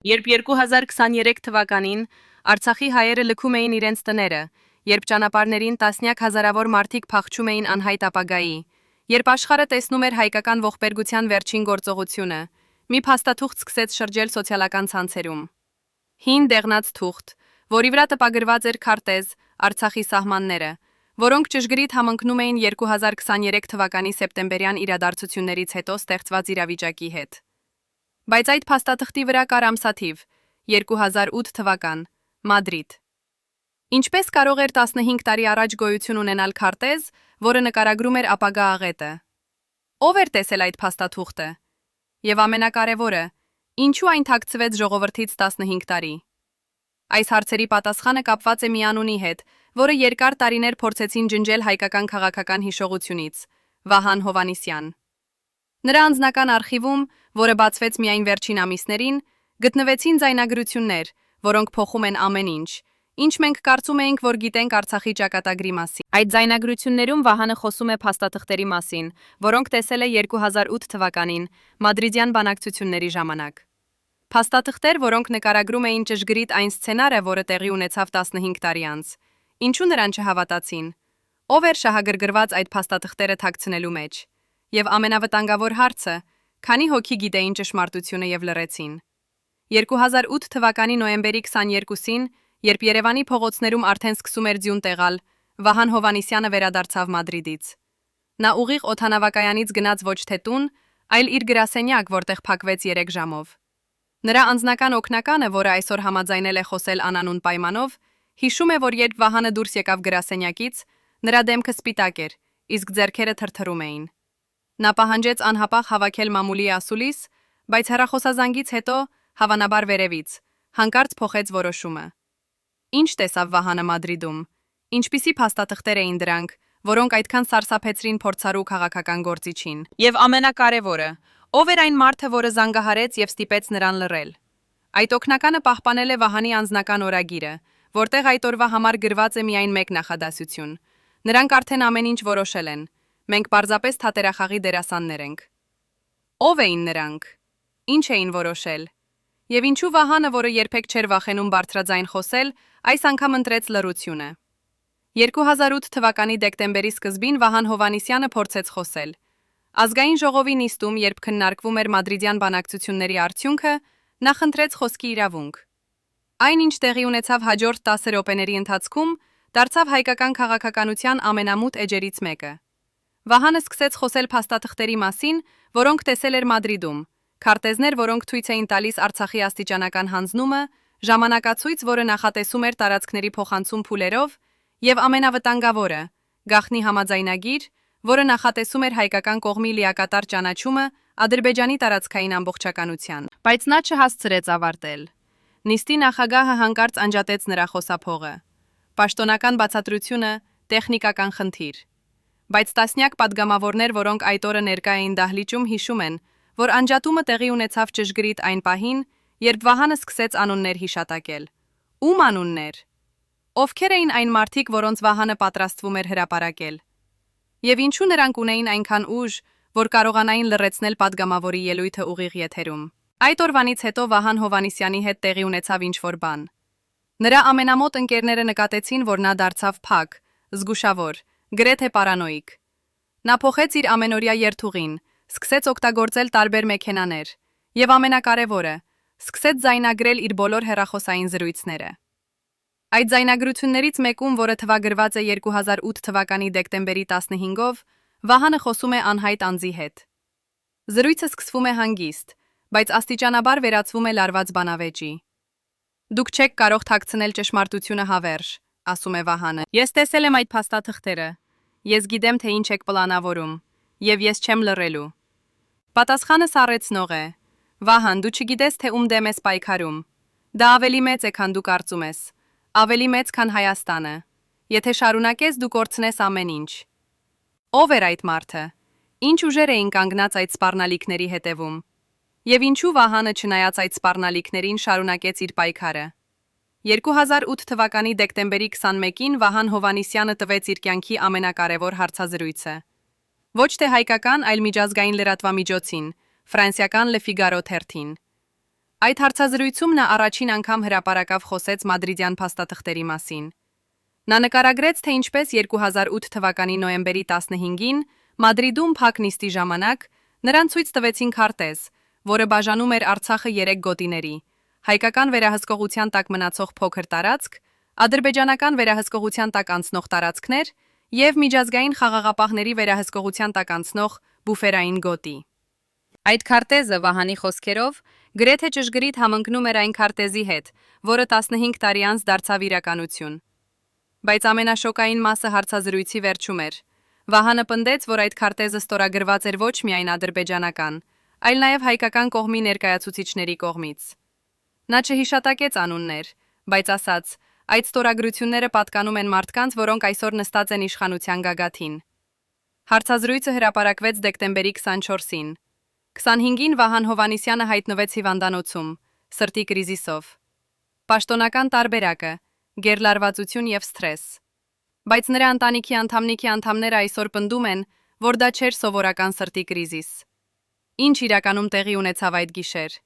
Երբ 2023 թվականին Արցախի հայերը լքում էին իրենց տները, երբ ճանապարհներին տասնյակ հազարավոր մարդիկ փախչում էին անհայտ ապագայի, երբ աշխարհը տեսնում էր հայկական ողբերգության վերջին գործողությունը, մի փաստաթուղթ սկսեց շրջել սոցիալական ցանցերում։ Հին դեղնած թուղթ, որի վրա տպագրված էր քարտեզ Արցախի սահմանները, որոնք ճշգրիտ համընկնում էին 2023 թվականի սեպտեմբերյան իրադարձություններից հետո ստեղծված իրավիճակի հետ։ Բայց այդ փաստաթղթի վրա կար ամսաթիվ 2008 թվական, Մադրիդ։ Ինչպես կարող էր 15 տարի առաջ գոյություն ունենալ քարտեզ, որը նկարագրում էր ապագա աղետը։ Ով էր տեսել այդ փաստաթուղթը։ Եվ ամենակարևորը, ինչու այն թաքցվեց ժողովրդից 15 տարի։ Այս հարցերի պատասխանը կապված է մի անունի հետ, որը երկար տարիներ փորձեցին ջնջել հայկական քաղաքական հիշողությունից՝ Վահան Հովհաննիսյան։ Նրա անձնական արխիվում, որը բացվեց միայն վերջին ամիսներին, գտնվեցին ձայնագրություններ, որոնք փոխում են ամեն ինչ մենք կարծում էինք, որ գիտենք Արցախի ճակատագրի մասին։ Այդ ձայնագրություններում Վահանը խոսում է փաստաթղթերի մասին, որոնք տեսել է 2008 թվականին Մադրիդյան բանակցությունների ժամանակ։ Փաստաթղթեր, որոնք նկարագրում էին ճշգրիտ այն սցենարը, որը տեղի ունեցավ 15 տարի անց։ Ինչու նրան չհավատացին։ Ով էր շահագրգռված այդ փաստաթղթերը թաքցնելու մեջ։ Եվ ամենավտանգավոր հարցը, քանի հոգի գիտեին ճշմարտությունը եւ լռեցին։ 2008 թվականի նոյեմբերի 22-ին, երբ Երևանի փողոցներում արդեն սկսում էր ձյուն տեղալ, Վահան Հովհաննիսյանը վերադարձավ Մադրիդից։ Նա ուղիղ օդանավակայանից գնաց ոչ թե տուն, այլ իր գրասենյակ, որտեղ փակվեց 3 ժամով։ Նրա անձնական օգնականը, որը այսօր համաձայնել է խոսել անանուն պայմանով, հիշում է, որ երբ Վահանը դուրս եկավ գրասենյակից, նրա դեմքը սպիտակ էր, իսկ ձեռքերը թրթռում էին։ Նա պահանջեց անհապաղ հավաքել մամուլի ասուլիս, բայց հեռախոսազանգից հետո, հավանաբար վերևից, հանկարծ փոխեց որոշումը։ Ինչ տեսավ Վահանը Մադրիդում։ Ինչպիսի փաստաթղթեր էին դրանք, որոնք այդքան սարսափեցրին փորձառու քաղաքական գործիչին։ Եվ ամենակարևորը, ով էր այն մարդը, որը զանգահարեց եւ ստիպեց նրան լռել։ Այդ օգնականը պահպանել է Վահանի անձնական օրագիրը, որտեղ այդ օրվա համար գրված է միայն մեկ նախադասություն։ Նրանք արդեն ամեն ինչ որոշել են։ Մենք պարզապես թատերախաղի դերասաններ ենք։ Ով էին նրանք։ Ինչ էին որոշել։ Եվ ինչու Վահանը, որը երբեք չէր վախենում բարձրաձայն խոսել, այս անգամ ընտրեց լռությունը։ 2008 թվականի դեկտեմբերի սկզբին Վահան Հովհաննիսյանը փորձեց խոսել։ Ազգային ժողովի նիստում, երբ քննարկվում էր Մադրիդյան բանակցությունների արդյունքը, նա խնդրեց խոսքի իրավունք։ Այն, ինչ տեղի ունեցավ հաջորդ 10 րոպեների ընթացքում, դարձավ հայկական քաղաքականության ամենամութ էջերից մեկը։ Վահանը սկսեց խոսել փաստաթղթերի մասին, որոնք տեսել էր Մադրիդում, քարտեզներ, որոնք ցույց էին տալիս Արցախի աստիճանական հանձնումը, ժամանակացույց, որը նախատեսում էր տարածքների փոխանցում փուլերով, եւ ամենավտանգավորը, գաղտնի համաձայնագիր, որը նախատեսում էր հայկական կողմի լիակատար ճանաչումը Ադրբեջանի տարածքային ամբողջականության։ Բայց նա չհասցրեց ավարտել։ Նիստի նախագահը հանկարծ անջատեց նրա խոսափողը։ Պաշտոնական բացատրությունը տեխնիկական խնդիր։ Բայց տասնյակ падգամավորներ, որոնք այդ օրը ներկա էին դահլիճում, հիշում են, որ անջատումը տեղի ունեցավ ճշգրիտ այն պահին, երբ Վահանը սկսեց անուններ հիշատակել։ Ում անուններ։ Ովքեր էին այն մարդիկ, որոնց Վահանը պատրաստվում էր հրապարակել։ Եվ ինչու նրանք ունեին այնքան ուժ, որ կարողանային լռեցնել падգամավորի ելույթը ուղիղ եթերում։ Այդ օրվանից հետո Վահան Հովհաննիսյանի հետ տեղի ունեցավ ինչ-որ բան։ Նրա ամենամոտ ընկերները նկատեցին, որ նա դարձավ փակ, զգուշավոր, գրեթե պարանոիկ։ Նա փոխեց իր ամենօրյա երթուղին, սկսեց օգտագործել տարբեր մեքենաներ, եւ ամենակարևորը, սկսեց ձայնագրել իր բոլոր հեռախոսային զրույցները։ Այդ ձայնագրություններից մեկում, որը թվագրված է 2008 թվականի դեկտեմբերի 15-ով, Վահանը խոսում է անհայտ անձի հետ։ Զրույցը սկսվում է հանգիստ, բայց աստիճանաբար վերածվում է լարված բանավեճի։ Դուք չեք կարող թաքցնել ճշմարտությունը հավերժ, ասում է Վահանը։ Ես տեսել եմ այդ փաստաթղթերը։ Ես գիտեմ, թե ինչ եք պլանավորում, եւ ես չեմ լռելու։ Պատասխանը սառեցնող է։ Վահան, դու չգիտես, թե ում դեմ ես պայքարում։ Դա ավելի մեծ է, քան դու կարծում ես։ Ավելի մեծ, քան Հայաստանը։ Եթե շարունակես, դու կորցնես ամեն ինչ։ Ով էր այդ մարդը։ Ինչ ուժեր էին կանգնած այդ սպառնալիքների հետևում։ Եվ ինչու Վահանը, չնայած այդ սպառնալիքներին, շարունակեց իր պայքարը։ 2008 թվականի դեկտեմբերի 21-ին Վահան Հովհաննիսյանը տվեց իր կյանքի ամենակարևոր հարցազրույցը։ Ոչ թե հայկական, այլ միջազգային լրատվամիջոցին, ֆրանսիական Le Figaro թերթին։ Այդ հարցազրույցում նա առաջին անգամ հրապարակավ խոսեց մադրիդյան փաստաթղթերի մասին։ Նա նկարագրեց, թե ինչպես 2008 թվականի նոյեմբերի 15-ին Մադրիդում փակ նիստի ժամանակ նրան ցույց տվեցին քարտեզ, որը բաժանում էր Արցախը 3 գոտիների՝ հայկական վերահսկողության տակ մնացող փոքր տարածք, ադրբեջանական վերահսկողության տակ անցնող տարածքներ եւ միջազգային խաղաղապահների վերահսկողության տակ անցնող բուֆերային գոտի։ Այդ քարտեզը Վահանի խոսքերով գրեթե ճշգրիտ համընկնում էր այն քարտեզի հետ, որը 15 տարի անց դարձավ իրականություն։ Բայց ամենաշոկային մասը հարցազրույցի վերջում էր։ Վահանը պնդեց, որ այդ քարտեզը ստորագրված էր ոչ միայն ադրբեջանական, այլ նաև հայկական կողմի ներկայացուցիչների կողմից։ Նա չհիշատակեց անուններ, բայց ասաց, այդ ստորագրությունները պատկանում են մարդկանց, որոնք այսօր նստած են իշխանության գագաթին։ Հարցազրույցը հրապարակվեց դեկտեմբերի 24-ին։ 25-ին Վահան Հովհաննիսյանը հայտնվեց հիվանդանոցում, սրտի կրիզիսով։ Պաշտոնական տարբերակը՝ գերլարվածություն եւ սթրես։ Բայց նրա ընտանիքի անդամները այսօր պնդում են, որ դա չէր սովորական սրտի կրիզիս։ Ինչ իրականում տեղի ունեցավ այդ գիշեր։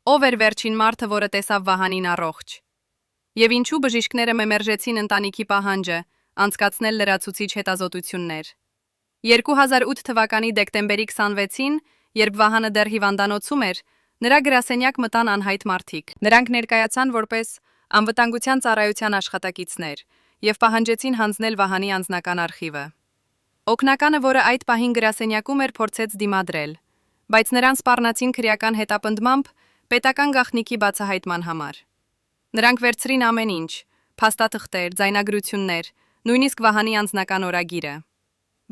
Ով էր վերջին մարդը, որը տեսավ Վահանին առողջ։ Եվ ինչու բժիշկները մերժեցին ընտանիքի պահանջը անցկացնել լրացուցիչ հետազոտություններ։ 2008 թվականի դեկտեմբերի 26-ին, երբ Վահանը դեռ հիվանդանոցում էր, նրա գրասենյակ մտան անհայտ մարդիկ։ Նրանք ներկայացան որպես անվտանգության ծառայության աշխատակիցներ եւ պահանջեցին հանձնել Վահանի անձնական արխիվը։ Օգնականը, որը այդ պահին գրասենյակում էր, փորձեց դիմադրել, բայց նրան սպառնացին քրեական հետապնդմամբ պետական գաղտնիքի բացահայտման համար։ Նրանք վերցրին ամեն ինչ՝ փաստաթղթեր, ձայնագրություններ, նույնիսկ Վահանի անձնական օրագիրը։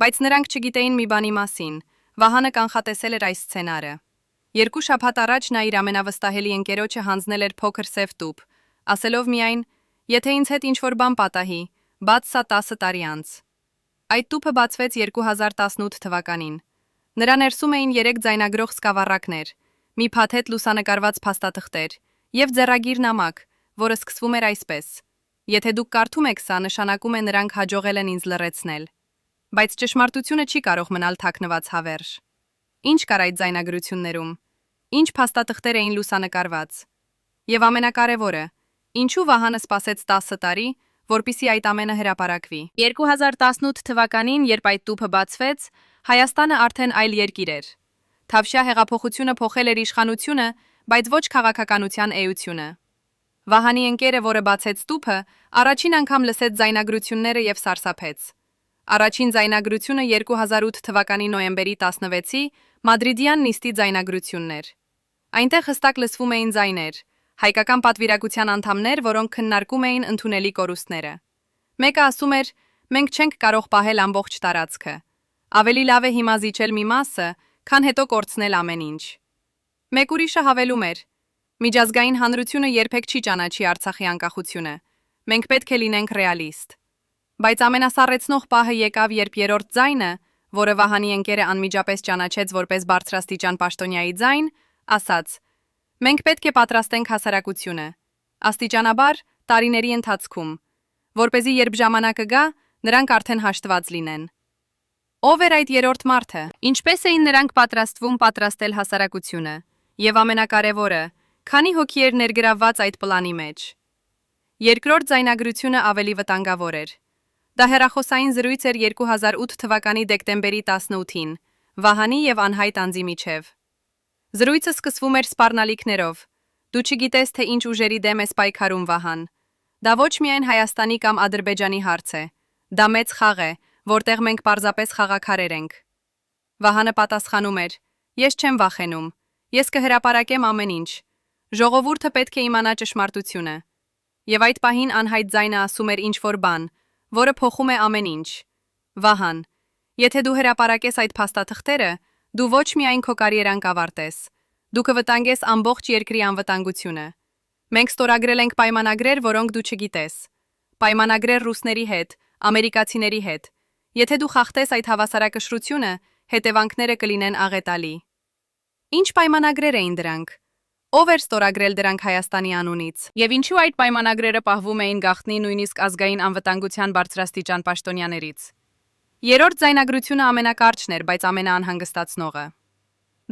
Բայց նրանք չգիտեին մի բանի մասին. Վահանը կանխատեսել էր այս սցենարը։ 2 շաբաթ առաջ նա իր ամենավստահելի ընկերոջը հանձնել էր փոքր սև տուփ, ասելով միայն. «Եթե ինձ հետ ինչ-որ բան պատահի, բաց սա 10 տարի անց»։ Այդ տուփը բացվեց 2018 թվականին։ Նրա ներսում էին 3 ձայնագրող սկավառակներ, մի փաթեթ լուսանկարված փաստաթղթեր եւ ձեռագիր նամակ, որը սկսվում էր այսպես. «Եթե դուք կարդում եք սա, նշանակում է նրանք հաջողել են ինձ լռեցնել»։ Բայց ճշմարտությունը չի կարող մնալ թաքնված հավերժ։ Ինչ կար այդ ձայնագրություններում։ Ինչ փաստաթղթեր էին լուսանկարված։ Եվ ամենակարևորը, ինչու Վահանը սպասեց 10 տարի, որպիսի այդ ամենը հրապարակվի։ 2018 թվականին, երբ այդ տուփը բացվեց, Հայաստանը արդեն այլ երկիր էր։ Թավշյա հեղափոխությունը փոխել էր իշխանությունը, բայց ոչ քաղաքականության էությունը։ Վահանի ընկերը, որը բացեց տուփը, առաջին անգամ լսեց ձայնագրությունները եւ սարսափեց։ Առաջին ձայնագրությունը 2008 թվականի նոյեմբերի 16-ի Մադրիդյան նիստի ձայնագրությունն էր։ Այնտեղ հստակ լսվում էին ձայներ, հայկական պատվիրակության անդամներ, որոնք քննարկում էին ընդունելի կորուստները։ Մեկը ասում էր. «Մենք չենք կարող պահել ամբողջ տարածքը։ Ավելի լավ է հիմա զիջել մի մասը, քան հետո կորցնել ամեն ինչ»։ Մեկ ուրիշը հավելում էր. «Միջազգային հանրությունը երբեք չի ճանաչի Արցախի անկախությունը։ Մենք պետք է լինենք ռեալիստ»։ Բայց ամենասառեցնող պահը եկավ, երբ երրորդ ձայնը, որը Վահանի ընկերը անմիջապես ճանաչեց որպես բարձրաստիճան պաշտոնյայի ձայն, ասաց. «Մենք պետք է պատրաստենք հասարակությունը, աստիճանաբար, տարիների ընթացքում, որպեսզի երբ ժամանակը գա, նրանք արդեն հաշտված լինեն»։ Ով էր այդ երրորդ մարդը։ Ինչպես էին նրանք պատրաստվում պատրաստել հասարակությունը։ Եվ ամենակարևորը, քանի հոգի էր ներգրավված այդ պլանի մեջ։ Երկրորդ ձայնագրությունը ավելի վտանգավոր էր։ Դա հեռախոսային զրույց էր 2008 թվականի դեկտեմբերի 18-ին, Վահանի եւ անհայտ անձի միջև։ Զրույցը սկսվում էր սպառնալիքներով. «Դու չգիտես, թե ինչ ուժերի դեմ ես պայքարում, Վահան։ Դա ոչ միայն Հայաստանի կամ Ադրբեջանի հարց է, դա մեծ խաղ է, որտեղ մենք պարզապես խաղաքարեր ենք»։ Վահանը պատասխանում էր. «Ես չեմ վախենում, ես կհրապարակեմ ամեն ինչ։ Ժողովուրդը պետք է իմանա ճշմարտությունը»։ Եվ այդ պահին անհայտ ձայնը ասում էր ինչ-որ բան, որը փոխում է ամեն ինչ։ Վահան, եթե դու հրապարակես այդ փաստաթղթերը, դու ոչ միայն քո կարիերան կավարտես, դու կվտանգես ամբողջ երկրի անվտանգությունը։ Մենք ստորագրել ենք պայմանագրեր, որոնք դու չգիտես։ Պայմանագրեր ռուսների հետ, ամերիկացիների հետ։ Եթե դու խախտես այդ հավասարակշռությունը, հետևանքները կլինեն աղետալի։ Ինչ պայմանագրեր էին դրանք։ Ով էր ստորագրել դրանք Հայաստանի անունից։ Եվ ինչու այդ պայմանագրերը պահվում էին գաղտնի նույնիսկ ազգային անվտանգության բարձրաստիճան պաշտոնյաներից։ Երրորդ ձայնագրությունը ամենակարճն էր, բայց ամենաանհանգստացնողը։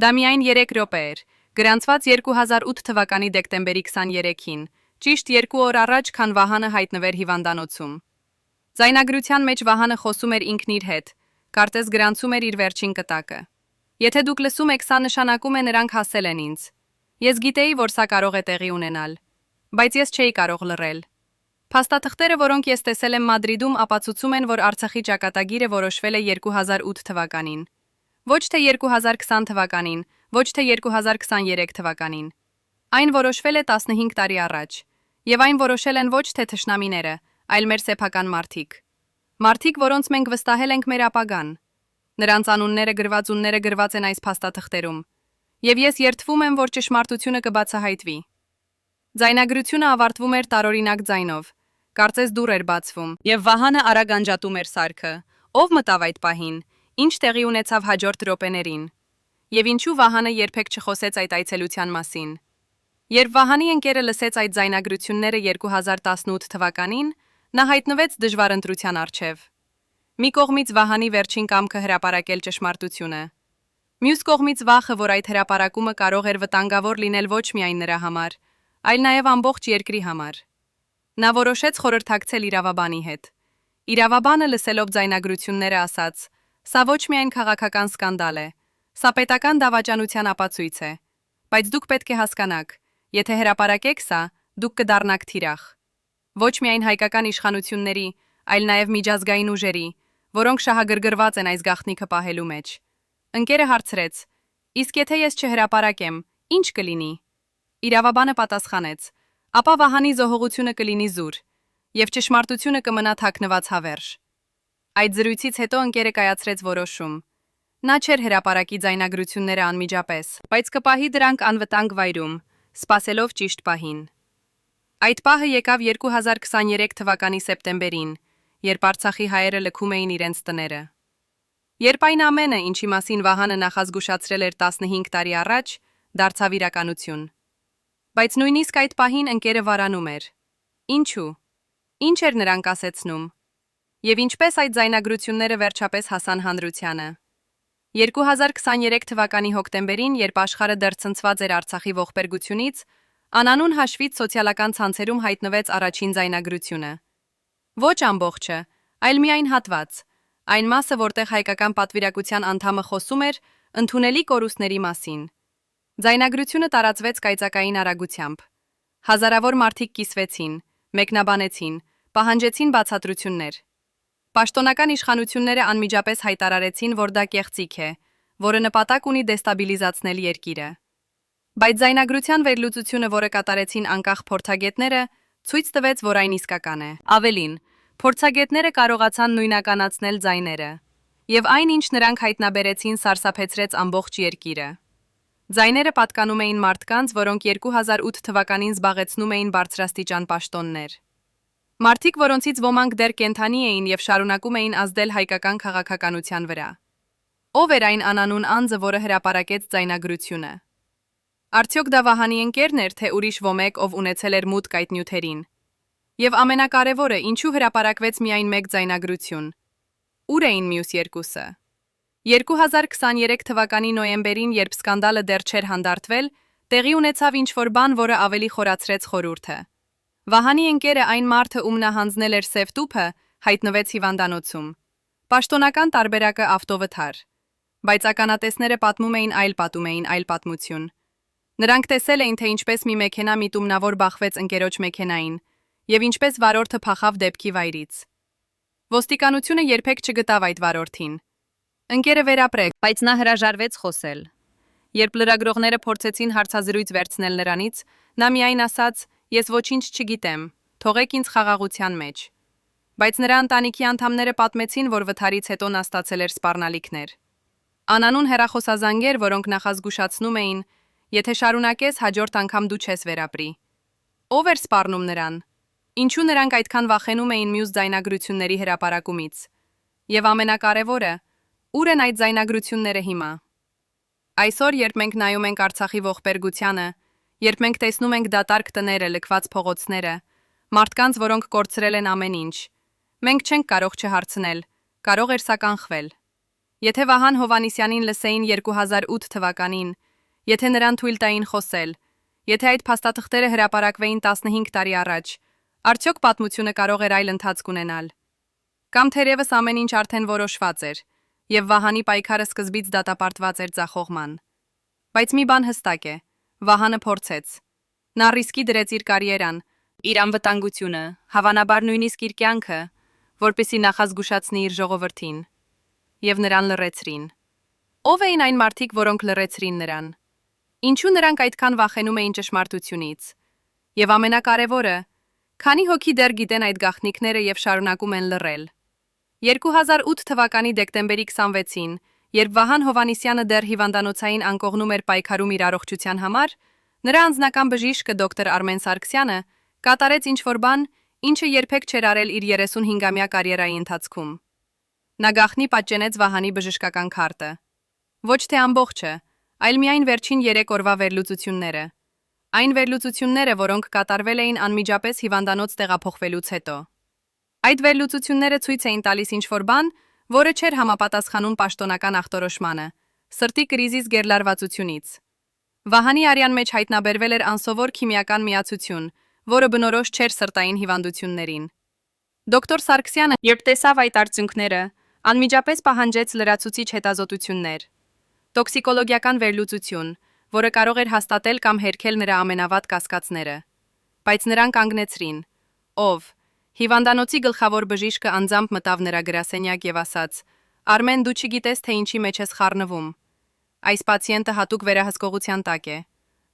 Դա միայն 3 րոպե էր, Գրանցված 2008 թվականի դեկտեմբերի 23-ին, ճիշտ 2 օր առաջ, քան Վահանը հայտնվեր հիվանդանոցում։ Ձայնագրության մեջ Վահանը խոսում էր ինքն իր հետ, կարծես գրանցում էր իր վերջին կտակը։ Եթե դուք լսում եք, սա նշանակում է նրանք հասել են ինձ։ Ես գիտեի, որ սա կարող է տեղի ունենալ, բայց ես չէի կարող լռել։ Փաստաթղթերը, որոնք ես տեսել եմ Մադրիդում, ապացուցում են, որ Արցախի ճակատագիրը որոշվել է 2008 թվականին։ Ոչ թե 2020 թվականին, ոչ թե 2023 թվականին։ Այն որոշվել է 15 տարի առաջ, եւ այն որոշել են ոչ թե թշնամիները, այլ մեր սեփական մարդիկ։ Մարդիկ, որոնց մենք վստահել ենք մեր ապագան։ Նրանց անունները գրված են այս փաստաթղթերում, եւ ես երդվում եմ, որ ճշմարտությունը կբացահայտվի։ Ձայնագրությունը ավարտվում էր տարօրինակ ձայնով, կարծես դուռ էր բացվում, եւ Վահանը արագ անջատում էր սարքը։ Ով մտավ այդ պահին, ինչ տեղի ունեցավ հաջորդ րոպեներին։ Եվ ինչու Վահանը երբեք չխոսեց այդ այցելության մասին։ Երբ Վահանի ընկերը լսեց այդ ձայնագրությունները 2018 թվականին, նա հայտնվեց դժվար ընտրության առջև։ Մի կողմից Վահանի վերջին կամքը հրապարակել ճշմարտությունը։ Մյուս կողմից վախը, որ այդ հրապարակումը կարող էր վտանգավոր լինել ոչ միայն նրա համար, այլ նաև ամբողջ երկրի համար։ Նա որոշեց խորհրդակցել իրավաբանի հետ։ Իրավաբանը լսելով ձայնագրությունները ասաց. «Սա ոչ միայն քաղաքական սկանդալ է, սա պետական դավաճանության ապացույց է, բայց դուք պետք է հասկանաք, եթե հրապարակեք սա, դուք կդառնաք թիրախ։ Ոչ միայն հայկական իշխանությունների, այլ նաև միջազգային ուժերի, որոնք շահագրգռված են այս գաղտնիքը պահելու մեջ»։ Ընկերը հարցրեց. «Իսկ եթե ես չհրապարակեմ, ինչ կլինի»։ Իրավաբանը պատասխանեց. «Ապա Վահանի զոհողությունը կլինի զուր, եւ ճշմարտությունը կմնա թաքնված հավերժ»։ Այդ զրույցից հետո ընկերը կայացրեց որոշում։ Նա չէր հրապարակի ձայնագրությունները անմիջապես, բայց կպահի դրանք անվտանգ վայրում, սպասելով ճիշտ պահին։ Այդ պահը եկավ 2023 թվականի սեպտեմբերին, երբ Արցախի հայերը լքում էին իրենց տները։ Երբ այն ամենը, ինչի մասին Վահանը նախազգուշացրել էր 15 տարի առաջ, դարձավ իրականություն։ Բայց նույնիսկ այդ պահին ընկերը վարանում էր։ Ինչու։ Ինչ էր նրան կասեցնում։ Եվ ինչպես այդ ձայնագրությունները վերջապես հասան հանրությանը։ 2023 թվականի հոկտեմբերին, երբ աշխարհը դեռ ցնցված էր Արցախի ողբերգությունից, անանուն հաշվից սոցիալական ցանցերում հայտնվեց առաջին ձայնագրությունը։ Ոչ ամբողջը, այլ միայն հատված, այն մասը, որտեղ հայկական պատվիրակության անդամը խոսում էր ընդունելի կորուստների մասին։ Ձայնագրությունը տարածվեց կայծակային արագությամբ։ Հազարավոր մարդիկ կիսվեցին, մեկնաբանեցին, պահանջեցին բացատրություններ։ Պաշտոնական իշխանությունները անմիջապես հայտարարեցին, որ դա կեղծիք է, որը նպատակ ունի դեստաբիլիզացնել երկիրը։ Բայց ձայնագրության վերլուծությունը, որը կատարեցին անկախ փորձագետները, ցույց տվեց, որ այն իսկական է։ Ավելին, փորձագետները կարողացան նույնականացնել ձայները, եւ այն, ինչ նրանք հայտնաբերեցին, սարսափեցրեց ամբողջ երկիրը։ Ձայները պատկանում էին մարդկանց, որոնք 2008 թվականին զբաղեցնում էին բարձրաստիճան պաշտոններ։ Մարդիկ, որոնցից ոմանք դեռ կենդանի էին եւ շարունակում էին ազդել հայկական քաղաքականության վրա։ Ով էր այն անանուն անձը, որը հրապարակեց ձայնագրությունը։ Արդյոք դա Վահանի ընկերն էր, թե ուրիշ ոմեկ, ով ունեցել էր մուտք այդ նյութերին։ Եվ ամենակարևորը, ինչու հրապարակվեց միայն մեկ ձայնագրություն։ Ուր էին մյուս երկուսը։ 2023 թվականի նոյեմբերին, երբ սկանդալը դեռ չէր հանդարտվել, տեղի ունեցավ ինչ-որ բան, որը ավելի խորացրեց խորհուրդը։ Վահանի ընկերը, այն մարդը, ում նա հանձնել էր սև տուփը, հայտնվեց հիվանդանոցում։ Պաշտոնական տարբերակը ավտովթար։ Բայց ականատեսները պատմում էին այլ պատմություն։ Նրանք տեսել էին, թե ինչպես մի մեքենա միտումնավոր բախվեց ընկերոջ մեքենային, եւ ինչպես վարորդը փախավ դեպքի վայրից։ Ոստիկանությունը երբեք չգտավ այդ վարորդին։ Ընկերը վերապրեց, բայց նա հրաժարվեց խոսել։ Երբ լրագրողները փորձեցին հարցազրույց վերցնել նրանից, նա միայն ասաց. «Ես ոչինչ չգիտեմ, թողեք ինձ խաղաղության մեջ»։ Բայց նրա ընտանիքի անդամները պատմեցին, որ վթարից հետո նա ստացել էր սպառնալիքներ։ Անանուն հեռախոսազանգեր, որոնք նախազգուշացնում էին. «Եթե շարունակես, հաջորդ անգամ դու չես վերապրի»։ Ով էր սպառնում նրան։ Ինչու նրանք այդքան վախենում էին մյուս ձայնագրությունների հրապարակումից։ Եվ ամենակարևորը, ուր են այդ ձայնագրությունները հիմա։ Այսօր, երբ մենք նայում ենք Արցախի ողբերգությանը, երբ մենք տեսնում ենք դատարկ տները, լքված փողոցները, մարդկանց, որոնք կորցրել են ամեն ինչ, մենք չենք կարող չհարցնել, կարող էր սա կանխվել։ Եթե Վահան Հովհաննիսյանին լսեին 2008 թվականին, Եթե նրան թույլ տային խոսել, եթե այդ փաստաթղթերը հրապարակվեին 15 տարի առաջ, արդյոք պատմությունը կարող էր այլ ընթացք ունենալ։ Կամ թերևս ամեն ինչ արդեն որոշված էր, եւ Վահանի պայքարը սկզբից դատապարտված էր ձախողման։ Բայց մի բան հստակ է, Վահանը փորձեց։ Նա ռիսկի դրեց իր կարիերան, իր անվտանգությունը, հավանաբար նույնիսկ իր կյանքը, որպեսզի նախազգուշացնի իր ժողովրդին։ Եվ նրան լռեցրին։ Ո՞վ էին այն մարդիկ, որոնք լռեցրին նրան։ Ինչու նրանք այդքան վախենում էին ճշմարտությունից։ Եվ ամենակարևորը, քանի հոգի դեռ գիտեն այդ գաղտնիքները եւ շարունակում են լռել։ 2008 թվականի դեկտեմբերի 26-ին, երբ Վահան Հովհաննիսյանը դեռ հիվանդանոցային անկողնում էր պայքարում իր առողջության համար, նրա անձնական բժիշկը դոկտոր Արմեն Սարգսյանը կատարեց ինչ-որ բան, ինչը երբեք չէր արել իր 35-ամյա կարիերայի ընթացքում։ Նա գաղտնի պատճենեց Վահանի բժշկական քարտը։ Ոչ թե ամբողջը, այլ միայն վերջին 3 օրվա վերլուծությունները։ Այն վերլուծությունները, որոնք կատարվել էին անմիջապես հիվանդանոց տեղափոխվելուց հետո։ Այդ վերլուծությունները ցույց էին տալիս ինչ-որ բան, որը չէր համապատասխանում պաշտոնական ախտորոշմանը, սրտի կրիզից գերլարվածությունից։ Վահանի արյան մեջ հայտնաբերվել էր անսովոր քիմիական միացություն, որը բնորոշ չէր սրտային հիվանդություններին։ Դոկտոր Սարգսյանը, երբ տեսավ այդ արդյունքները, անմիջապես պահանջեց լրացուցիչ հետազոտություններ։ Տոքսիկոլոգիական վերլուծություն, որը կարող էր հաստատել կամ հերքել նրա ամենավատ կասկածները։ Բայց նրան կանգնեցրին։ Ով։ Հիվանդանոցի գլխավոր բժիշկը անձամբ մտավ նրա գրասենյակ եւ ասաց. «Արմեն, դու չգիտես, թե ինչի մեջ ես խառնվում։ Այս պացիենտը հատուկ վերահսկողության տակ է։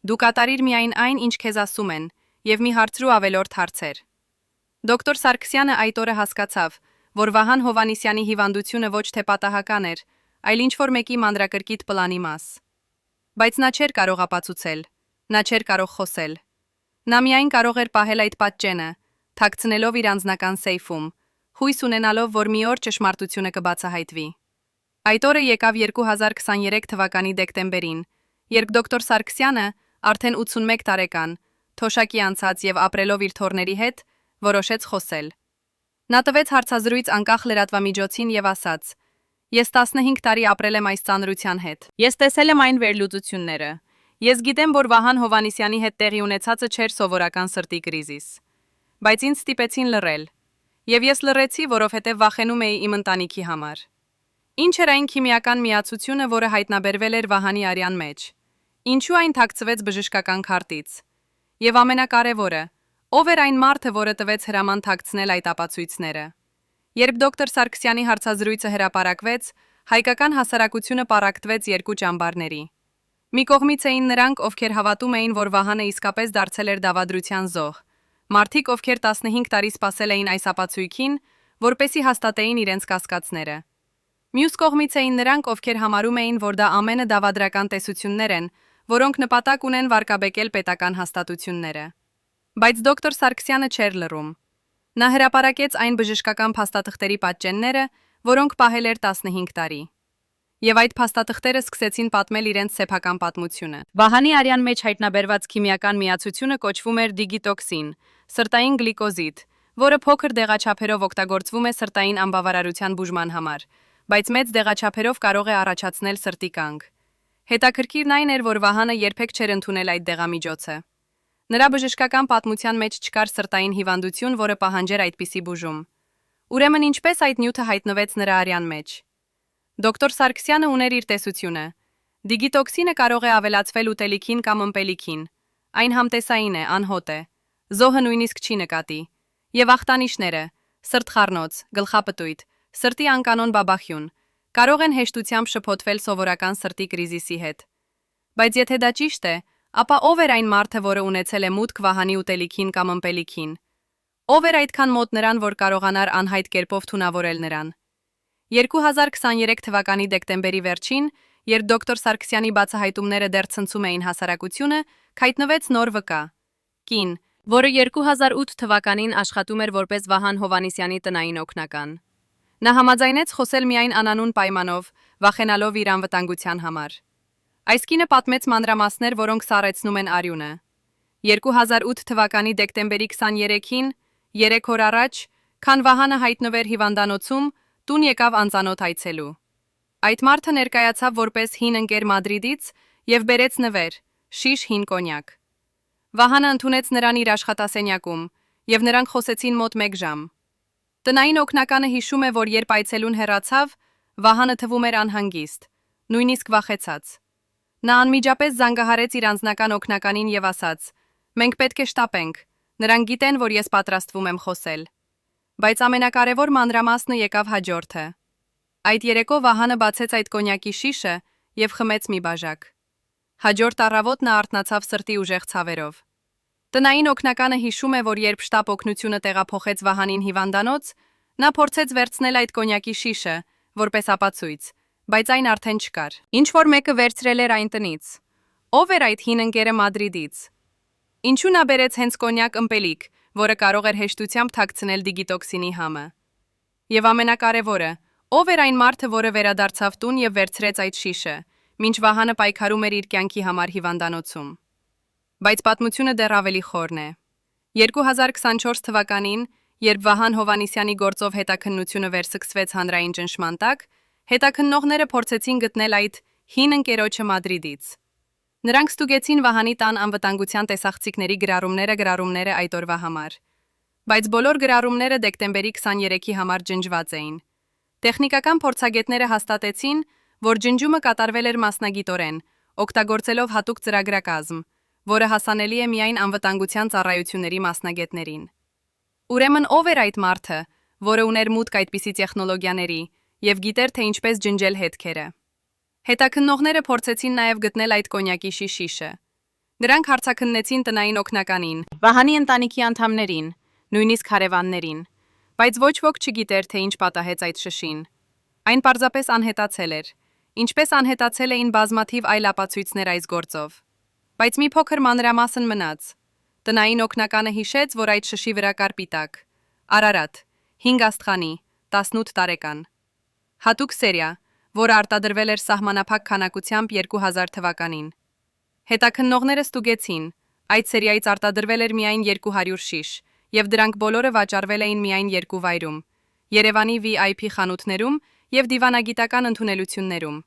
Դու կատարիր միայն այն, ինչ քեզ ասում են, եւ մի հարցրու ավելորդ հարցեր»։ Դոկտոր Սարգսյանը այդ օրը հասկացավ, որ Վահան Հովհաննիսյանի հիվանդությունը ոչ թե պատահական էր, այլ ինչ-որ մեկի մանրակրկիտ պլանի մաս։ Բայց նա չէր կարող ապացուցել, նա չէր կարող խոսել։ Նա միայն կարող էր պահել այդ պատճենը, թաքցնելով իր անձնական սեյֆում, հույս ունենալով, որ մի օր ճշմարտությունը կբացահայտվի։ Այդ օրը եկավ 2023 թվականի դեկտեմբերին, երբ դոկտոր Սարգսյանը, արդեն 81 տարեկան, թոշակի անցած եւ ապրելով իր թոռների հետ, որոշեց խոսել։ Նա տվեց հարցազրույց անկախ լրատվամիջոցին եւ ասաց. «Ես 15 տարի ապրել եմ այս ծանրության հետ։ Ես տեսել եմ այն վերլուծությունները։ Ես գիտեմ, որ Վահան Հովհաննիսյանի հետ տեղի ունեցածը չէր սովորական սրտի կրիզիս։ Բայց ինձ ստիպեցին լռել։ Եվ ես լռեցի, որովհետև վախենում էի իմ ընտանիքի համար։ Ինչ էր այն քիմիական միացությունը, որը հայտնաբերվել էր Վահանի արյան մեջ։ Ինչու այն թաքցվեց բժշկական քարտից։ Եվ ամենակարևորը, ով էր այն մարդը, որը տվեց հրաման թաքցնել այդ ապացույցները։ Երբ դոկտոր Սարգսյանի հարցազրույցը հրապարակվեց, հայկական հասարակությունը պառակտվեց երկու ճամբարների։ Մի կողմից էին նրանք, ովքեր հավատում էին, որ Վահանը իսկապես դարձել էր դավադրության զոհ։ Մարդիկ, ովքեր 15 տարի սպասել էին այս ապացույցին, որպեսզի հաստատեին իրենց կասկածները։ Մյուս կողմից էին նրանք, ովքեր համարում էին, որ դա ամենը դավադրական տեսություններ են, որոնք նպատակ ունեն վարկաբեկել պետական հաստատությունները։ Բայց դոկտոր Սարգսյանը չէր լռում։ Նա հրապարակեց այն բժշկական փաստաթղթերի պատճենները, որոնք պահել էր 15 տարի։ Եվ այդ փաստաթղթերը սկսեցին պատմել իրենց սեփական պատմությունը։ Վահանի արյան մեջ հայտնաբերված քիմիական միացությունը կոչվում էր դիգիտոքսին, սրտային գլիկոզիդ, որը փոքր դեղաչափերով օգտագործվում է սրտային անբավարարության բուժման համար, բայց մեծ դեղաչափերով կարող է առաջացնել սրտի կանգ։ Հետաքրքիրն այն էր, որ Վահանը երբեք չէր ընդունել այդ դեղամիջոցը։ Նրա բժշկական պատմության մեջ չկար սրտային հիվանդություն, որը պահանջեր այդպիսի բուժում։ Ուրեմն ինչպես այդ նյութը հայտնվեց նրա արյան մեջ։ Դոկտոր Սարգսյանը ուներ իր տեսությունը։ Դիգիտոքսինը կարող է ավելացվել ուտելիքին կամ ըմպելիքին։ Այն համտեսային է, անհոտ է։ Զոհը նույնիսկ չի նկատի։ Եվ ախտանիշները՝ սրտխառնոց, գլխապտույտ, սրտի անկանոն բաբախյուն, կարող են հեշտությամբ շփոթվել սովորական սրտի կրիզիսի հետ։ Բայց եթե դա ճիշտ է, ապա ով էր այն մարդը, որը ունեցել է մուտք Վահանի ուտելիքին կամ ըմպելիքին։ Ով էր այդքան մոտ նրան, որ կարողանար անհայտ կերպով թունավորել նրան։ 2023 թվականի դեկտեմբերի վերջին, երբ դոկտոր Սարգսյանի բացահայտումները դեռ ցնցում էին հասարակությունը, հայտնվեց նոր վկա։ Կին, որը 2008 թվականին աշխատում էր որպես Վահան Հովհաննիսյանի տնային օգնական։ Նա համաձայնեց խոսել միայն անանուն պայմանով, վախենալով իր անվտանգության համար։ Այս կինը պատմեց մանրամասներ, որոնք սառեցնում են արյունը։ 2008 թվականի դեկտեմբերի 23-ին, 3 օր առաջ, քան Վահանը հայտնվեր հիվանդանոցում, տուն եկավ անծանոթ այցելու։ Այդ մարդը ներկայացավ որպես հին ընկեր Մադրիդից եւ բերեց նվեր՝ շիշ հին կոնյակ։ Վահանը ընդունեց նրան իր աշխատասենյակում, եւ նրանք խոսեցին մոտ 1 ժամ։ Տնային օգնականը հիշում է, որ երբ այցելուն հեռացավ, Վահանը թվում էր անհանգիստ, նույնիսկ վախեցած։ Նա անմիջապես զանգահարեց իր անձնական օգնականին եւ ասաց. «Մենք պետք է շտապենք, նրանք գիտեն, որ ես պատրաստվում եմ խոսել»։ Բայց ամենակարևոր մանրամասնը եկավ հաջորդը։ Այդ երեկո Վահանը բացեց այդ կոնյակի շիշը եւ խմեց մի բաժակ։ Հաջորդ առավոտ նա արթնացավ սրտի ուժեղ ցավերով։ Տնային օգնականը հիշում է, որ երբ շտապ օգնությունը տեղափոխեց Վահանին հիվանդանոց, նա փորձեց վերցնել այդ կոնյակի շիշը, որպես ապացույց, բայց այն արդեն չկար։ Ինչ որ մեկը վերցրել էր այն տնից։ Ո՞վ էր այդ հին ընկերը Մադրիդից։ Ինչու նա բերեց հենց կոնյակ ըմպելիք, որը կարող էր հեշտությամբ թաքցնել դիգիտոքսինի համը։ Եվ ամենակարևորը, ով էր այն մարդը, որը վերադարձավ տուն եւ վերցրեց այդ շիշը, մինչ Վահանը պայքարում էր իր կյանքի համար հիվանդանոցում։ Բայց պատմությունը դեռ ավելի խորն է։ 2024 թվականին, երբ Վահան Հովհաննիսյանի գործով հետաքննությունը վերսկսվեց հանրային ճնշման տակ, հետաքննողները փորձեցին գտնել այդ հին ընկերոջը Մադրիդից։ Նրանք ստուգեցին Վահանի տան անվտանգության տեսախցիկների գրառումները այդ օրվա համար։ Բայց բոլոր գրառումները դեկտեմբերի 23-ի համար ջնջված էին։ Տեխնիկական փորձագետները հաստատեցին, որ ջնջումը կատարվել էր մասնագիտորեն, օգտագործելով հատուկ ծրագրակազմ, որը հասանելի է միայն անվտանգության ծառայությունների մասնագետներին։ Ուրեմն ով էր այդ մարդը, որը ուներ մուտք այդպիսի տեխնոլոգիաների եւ գիտեր, թե ինչպես ջնջել հետքերը։ Հետաքննողները փորձեցին նաև գտնել այդ կոնյակի շիշը։ Նրանք հարցաքննեցին տնային օգնականին, Վահանի ընտանիքի անդամներին, նույնիսկ հարևաններին, բայց ոչ ոք չգիտեր, թե ինչ պատահեց այդ շշին։ Այն պարզապես անհետացել էր, ինչպես անհետացել էին բազմաթիվ այլ ապացույցներ այս գործով։ Բայց մի փոքր մանրամասն մնաց։ Տնային օգնականը հիշեց, որ այդ շշի վրա կար պիտակ, Արարատ, 5 աստղանի, 18 տարեկան։ Հատուկ սերիա, որը արտադրվել էր սահմանափակ քանակությամբ 2000 թվականին։ Հետաքննողները ստուգեցին, այդ սերիայից արտադրվել էր միայն 200 շիշ, եւ դրանք բոլորը վաճառվել էին միայն 2 վայրում՝ Երևանի VIP խանութներում եւ դիվանագիտական ընդունելություններում։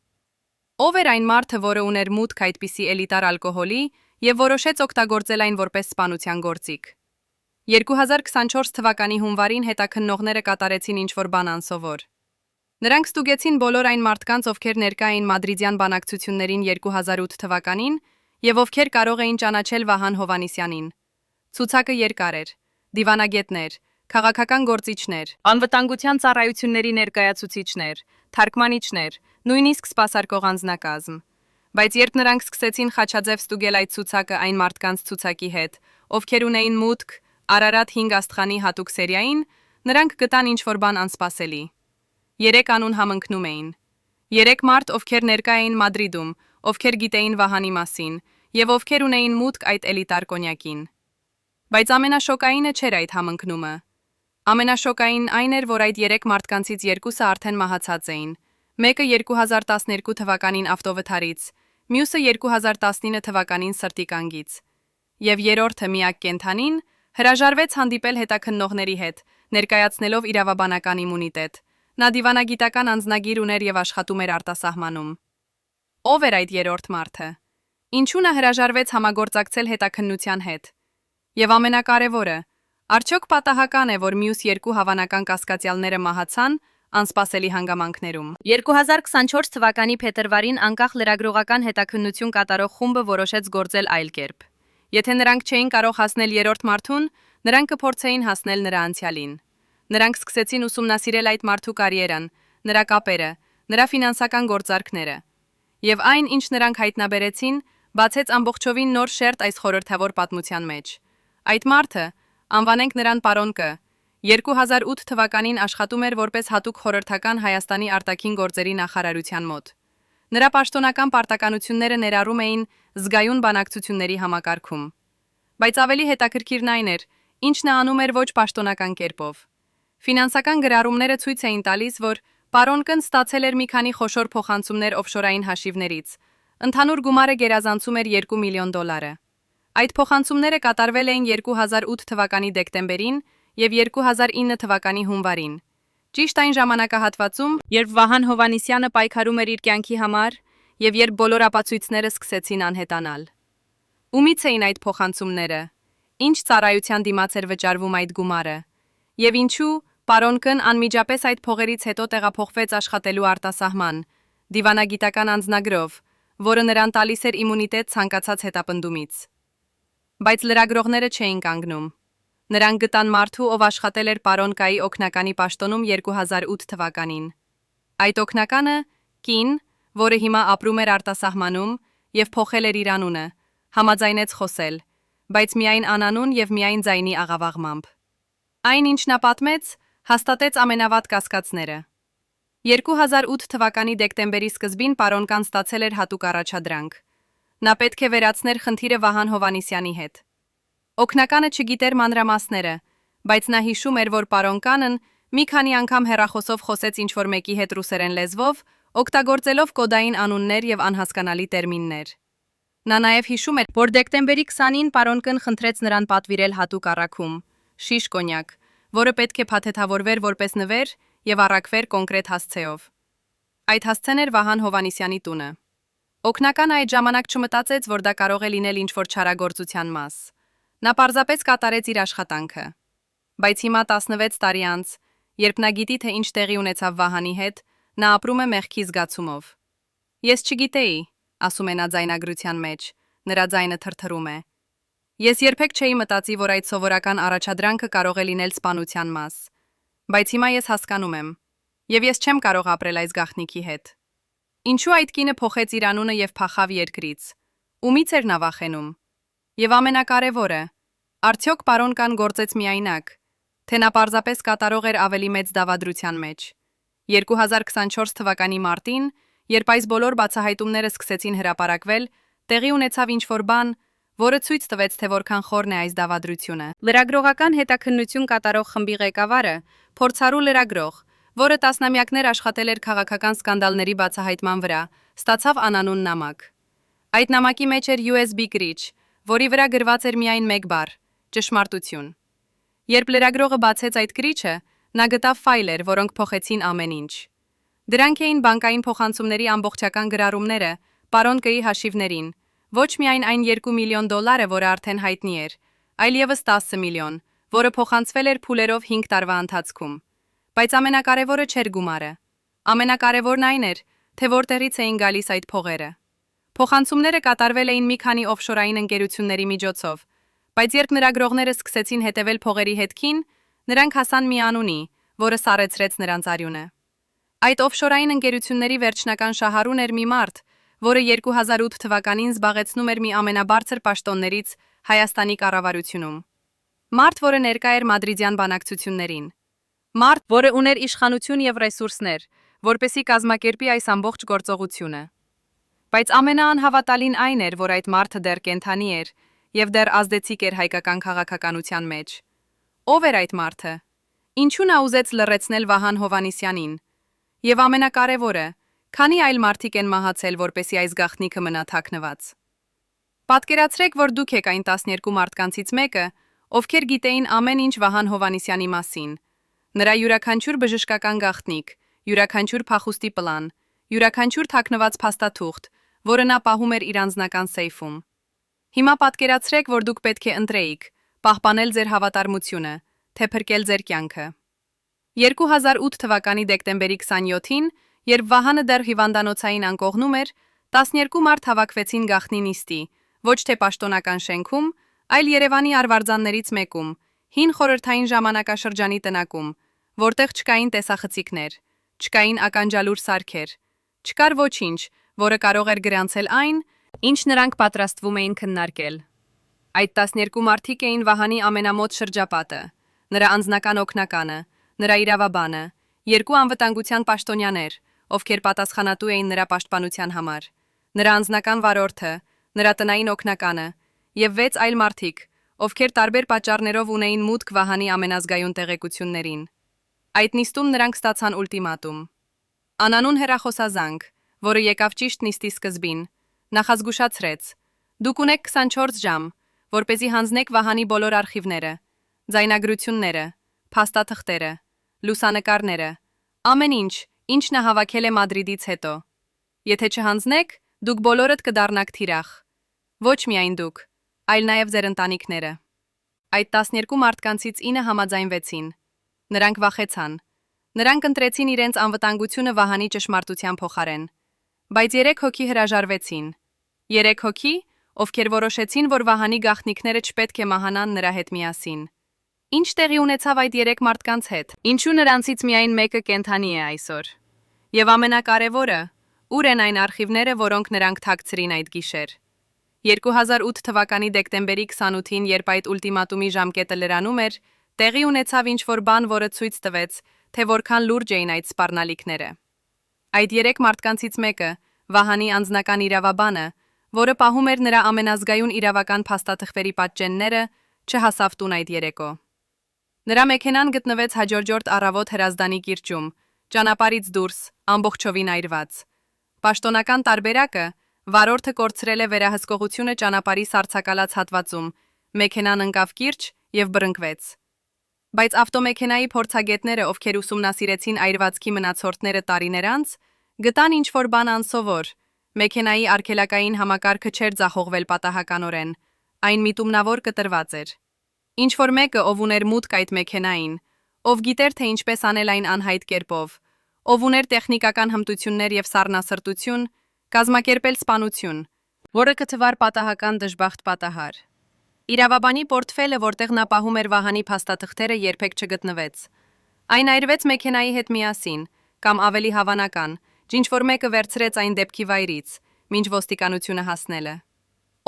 Ով էր այն մարդը, որը ուներ մուտք այդպիսի էլիտար ալկոհոլի եւ որոշեց օգտագործել այն որպես սպանության գործիք։ 2024 թվականի հունվարին հետաքննողները կատարեցին ինչ-որ բան անսովոր։ Նրանք ստուգեցին բոլոր այն մարդկանց, ովքեր ներկա էին Մադրիդյան բանակցություններին 2008 թվականին եւ ովքեր կարող էին ճանաչել Վահան Հովհաննիսյանին։ Ցուցակը երկար էր՝ դիվանագետներ, քաղաքական գործիչներ, անվտանգության ծառայությունների ներկայացուցիչներ, թարգմանիչներ, նույնիսկ սպասարկող անձնակազմ։ Բայց երբ նրանք սկսեցին խաչաձև ստուգել այդ ցուցակը այն մարդկանց ցուցակի հետ, ովքեր ունեին մուտք Արարատ 5 աստղանի հատուկ սերիային, նրանք գտան ինչ-որ բան անսպասելի։ 3 անուն համընկնում էին։ 3 մարդ, ովքեր ներկա էին Մադրիդում, ովքեր գիտեին Վահանի մասին եւ ովքեր ունեին մուտք այդ էլիտար կոնյակին։ Բայց ամենաշոկայինը չէր այդ համընկնումը։ Ամենաշոկային այն էր, որ այդ 3 մարդկանցից 2-ը արդեն մահացած էին։ Մեկը 2012 թվականին ավտովթարից, մյուսը 2019 թվականին սրտի կանգից։ Եվ երրորդը միակ կենդանին հրաժարվեց հանդիպել հետաքննողների հետ, ներկայացնելով իրավաբանական իմունիտետ։ Նա դիվանագիտական անձնագիր ուներ եւ աշխատում էր արտասահմանում։ Ով էր այդ երրորդ մարդը։ Ինչու նա հրաժարվեց համագործակցել հետաքննության հետ։ Եվ ամենակարևորը, արդյոք պատահական է, որ մյուս 2 հավանական կասկածյալները մահացան անսպասելի հանգամանքներում։ 2024 թվականի փետրվարին անկախ լրագրողական հետաքննություն կատարող խումբը որոշեց գործել այլ կերպ։ Եթե նրանք չէին կարող հասնել երրորդ մարդուն, նրանք կփորձեին հասնել նրա անցյալին։ Նրանք սկսեցին ուսումնասիրել այդ մարդու կարիերան, նրա կապերը, նրա ֆինանսական գործարքները։ Եվ այն, ինչ նրանք հայտնաբերեցին, բացեց ամբողջովին նոր շերտ այս խորհրդավոր պատմության մեջ։ Այդ մարդը, անվանենք նրան պարոն Կ, 2008 թվականին աշխատում էր որպես հատուկ խորհրդական Հայաստանի արտաքին գործերի նախարարության մոտ։ Նրա պաշտոնական պարտականությունները ներառում էին զգայուն բանակցությունների համակարգում։ Բայց ավելի հետաքրքիրն այն էր, ինչ նա անում էր ոչ պաշտոնական կերպով։ Ֆինանսական գրառումները ցույց էին տալիս, որ պարոն Կ-ն ստացել էր մի քանի խոշոր փոխանցումներ օֆշորային հաշիվներից։ Ընդհանուր գումարը գերազանցում էր $2 միլիոն։ Այդ փոխանցումները կատարվել էին 2008 թվականի դեկտեմբերին եւ 2009 թվականի հունվարին։ Ճիշտ այն ժամանակահատվածում, երբ Վահան Հովհաննիսյանը պայքարում էր իր կյանքի համար եւ երբ բոլոր ապացույցները սկսեցին անհետանալ։ Ումից էին այդ փոխանցումները, ինչ ծառայության դիմաց էր վճարվում այդ գումարը, եւ ինչու պարոն Կն անմիջապես այդ փողերից հետո տեղափոխվեց աշխատելու արտասահման, դիվանագիտական անձնագրով, որը նրան տալիս էր իմունիտետ ցանկացած հետապնդումից։ Բայց լրագրողները չէին կանգնում։ Նրանք գտան մարդու, ով աշխատել էր պարոն Կայի օգնականի պաշտոնում 2008 թվականին։ Այդ օգնականը կին, որը հիմա ապրում էր արտասահմանում եւ փոխել էր իր անունը, համաձայնեց խոսել, բայց միայն անանուն եւ միայն ձայնի աղավաղմամբ։ Այն, ինչ նա պատմեց, հաստատեց ամենավատ կասկածները։ 2008 թվականի դեկտեմբերի սկզբին պարոն Կան ստացել էր հատուկ առաջադրանք։ Նա պետք է վերացներ խնդիրը Վահան Հովհաննիսյանի հետ։ Օգնականը չգիտեր մանրամասները, բայց նա հիշում էր, որ պարոն Կանն մի քանի անգամ հեռախոսով խոսեց ինչ-որ մեկի հետ ռուսերեն լեզվով, օգտագործելով կոդային անուններ եւ անհասկանալի տերմիններ։ Նա նաեւ հիշում էր, որ դեկտեմբերի 20-ին պարոն Կն խնդրեց նրան պատվիրել հատուկ առաքում, շիշ կոնյակ, որը պետք է փաթեթավորվեր որպես նվեր եւ առաքվեր կոնկրետ հասցեով։ Այդ հասցեն էր Վահան Հովհաննիսյանի տունը։ Օգնականը այդ ժամանակ չմտածեց, որ դա կարող է լինել ինչ-որ չարագործության մաս։ Նա պարզապես կատարեց իր աշխատանքը։ Բայց հիմա 16 տարի անց, երբ նա գիտի, թե ինչ տեղի ունեցավ Վահանի հետ, նա ապրում է մեղքի զգացումով։ Ես չգիտեի, ասում է նա ձայնագրության մեջ, նրա ձայնը թրթռում է։ Ես երբեք չէի մտածի, որ այդ սովորական առաջադրանքը կարող է լինել սպանության մաս։ Բայց հիմա ես հասկանում եմ, եւ ես չեմ կարող ապրել այս գաղտնիքի հետ։ Ինչու այդ կինը փոխեց իր անունը եւ փախավ երկրից։ Ումից էր նա վախենում։ Եվ ամենակարևորը, արդյոք պարոն Կան գործեց միայնակ, թե նա պարզապես կատարող էր ավելի մեծ դավադրության մեջ։ 2024 թվականի մարտին, երբ այս բոլոր բացահայտումները սկսեցին հրապարակվել, տեղի ունեցավ ինչ-որ բան, որը ցույց տվեց, թե որքան խորն է այս դավադրությունը։ Լրագրողական հետաքննություն կատարող խմբի ղեկավարը, փորձառու լրագրող, որը տասնամյակներ աշխատել էր քաղաքական սկանդալների բացահայտման վրա, ստացավ անանուն նամակ։ Այդ նամակի մեջ էր USB գրիչ, որի վրա գրված էր միայն մեկ բառ՝ ճշմարտություն։ Երբ լրագրողը բացեց այդ գրիչը, նա գտավ ֆայլեր, որոնք փոխեցին ամեն ինչ։ Դրանք էին բանկային փոխանցումների ամբողջական գրառումները պարոն Կի հաշիվներին, ոչ միայն այն $2 միլիոն, որը արդեն հայտնի էր, այլ եւս 10 միլիոն, որը փոխանցվել էր փուլերով 5 տարվա ընթացքում։ Բայց ամենակարևորը չէր գումարը։ Ամենակարևորն այն էր, թե որտեղից էին գալիս այդ փողերը։ Փոխանցումները կատարվել էին մի քանի օֆշորային ընկերությունների միջոցով, բայց երբ լրագրողները սկսեցին հետևել փողերի հետքին, նրանք հասան մի անունի, որը սառեցրեց նրանց արյունը։ Այդ օֆշորային ընկերությունների վերջնական շահառուն էր մի մարդ, որը 2008 թվականին զբաղեցնում էր մի ամենաբարձր պաշտոններից Հայաստանի կառավարությունում։ Մարդ, որը ներկա էր մադրիդյան բանակցություններին։ Մարդ, որը ուներ իշխանություն եւ ռեսուրսներ, որպեսի կազմակերպի այս ամբողջ գործողությունը։ Բայց ամենաանհավատալին այն էր, որ այդ մարդը դեռ կենթանի էր եւ դեռ ազդեցիկ էր հայկական քաղաքականության մեջ։ Ո՞վ էր այդ մարդը։ Ինչու նա ուզեց լռեցնել Վահան Հովհաննիսյանին։ Եվ ամենակարևորը, քանի այլ մարդիկ են մահացել, որպեսի այս գաղտնիքը մնա թաքնված։ Պատկերացրեք, որ դուք եք այն 12 մարդկանցից մեկը, ովքեր գիտեին ամեն ինչ Վահան Հովհաննիսյանի մասին։ Նրա յուրաքանչյուր բժշկական գաղտնիք, յուրաքանչյուր փախուստի պլան, յուրաքանչյուր թաքնված փաստաթուղթ, որը նա պահում էր իր անձնական սեյֆում։ Հիմա պատկերացրեք, որ դուք պետք է ընտրեիք, պահպանել ձեր հավատարմությունը, թե փրկել ձեր կյանքը։ 2008 թվականի դեկտեմբերի 27-ին, երբ Վահանը դեռ հիվանդանոցային անկողնում էր, 12 մարդ հավաքվեցին գաղտնի նիստի, ոչ թե պաշտոնական շենքում, այլ Երևանի արվարձաններից մեկում, հին խորհրդային ժամանակաշրջանի տնակում, որտեղ չկային տեսախցիկներ, չկային ականջալուր սարքեր, չկար ոչինչ, որը կարող էր գրանցել այն, ինչ նրանք պատրաստվում էին քննարկել։ Այդ 12 մարդիկ էին Վահանի ամենամոտ շրջապատը, նրա անձնական օգնականը, նրա իրավաբանը, 2 անվտանգության պաշտոնյաներ, ովքեր պատասխանատու էին նրա պաշտպանության համար, նրա անձնական վարորդը, նրա տնային օգնականը եւ 6 այլ մարդիկ, ովքեր տարբեր պատճառներով ունեին մուտք Վահանի ամենազգայուն տեղեկություններին։ Այդ նիստում նրանք ստացան ուլտիմատում։ Անանուն հեռախոսազանգ, որը եկավ ճիշտ նիստի սկզբին, նախազգուշացրեց. դուք ունեք 24 ժամ, որպեսզի հանձնեք Վահանի բոլոր արխիվները, ձայնագրությունները, փաստաթղթերը, լուսանկարները, ամեն ինչ, ինչ նա հավաքել է Մադրիդից հետո։ Եթե չհանձնեք, Դուք բոլորդ կդառնաք թիրախ։ Ոչ միայն դուք, այլ նաև ձեր ընտանիքները։ Այդ 12 մարդկանցից 9 համաձայնվեցին։ Նրանք վախեցան։ Նրանք ընտրեցին իրենց անվտանգությունը Վահանի ճշմարտության փոխարեն։ Բայց 3 հոգի հրաժարվեցին։ 3 հոգի, ովքեր որոշեցին, որ Վահանի գաղտնիքները չպետք է մահանան նրա հետ միասին։ Ինչ տեղի ունեցավ այդ 3 մարդկանց հետ։ Ինչու նրանցից միայն մեկը կենդանի է այսօր։ Եվ ամենակարևորը, ուր են այն արխիվները, որոնք նրանք թաքցրին այդ գիշեր։ 2008 թվականի դեկտեմբերի 28-ին, երբ այդ ուլտիմատումի ժամկետը լրանում էր, տեղի ունեցավ ինչ-որ բան, որը ցույց տվեց, թե որքան լուրջ էին այդ սպառնալիքները։ Այդ 3 մարդկանցից մեկը, Վահանի անձնական իրավաբանը, որը պահում էր նրա ամենազգայուն իրավական փաստաթղթերի պատճենները, չհասավ տուն այդ երեկո։ Նրա մեքենան գտնվեց հաջորդ առավոտ Հրազդանի կիրճում, ճանապարհից դուրս, ամբողջովին այրված։ Պաշտոնական տարբերակը վարորդը կորցրել է վերահսկողությունը ճանապարհի սառցակալած հատվածում, մեքենան ընկավ կիրճ եւ բռնկվեց։ Բայց ավտոմեքենայի փորձագետները, ովքեր ուսումնասիրեցին այրվածքի մնացորդները տարիներ անց, գտան ինչ-որ բան անսովոր։ Մեքենայի արգելակային համակարգը չէր ձախողվել պատահականորեն, այն միտումնավոր կտրված էր։ Ինչ-որ մեկը, ով ուներ մուտք այդ մեքենային, ով գիտեր, թե ինչպես անել այն անհայտ կերպով, ով ուներ տեխնիկական հմտություններ եւ սառնասրտություն, կազմակերպել սպանություն, որը կթվար պատահական դժբախտ պատահար։ Իրավաբանի պորտֆելը, որտեղ նա պահում էր Վահանի փաստաթղթերը, երբեք չգտնվեց։ Այն այրվեց մեքենայի հետ միասին, կամ ավելի հավանական, ինչ-որ մեկը վերցրեց այն դեպքի վայրից, մինչ ոստիկանությունը հասնելը։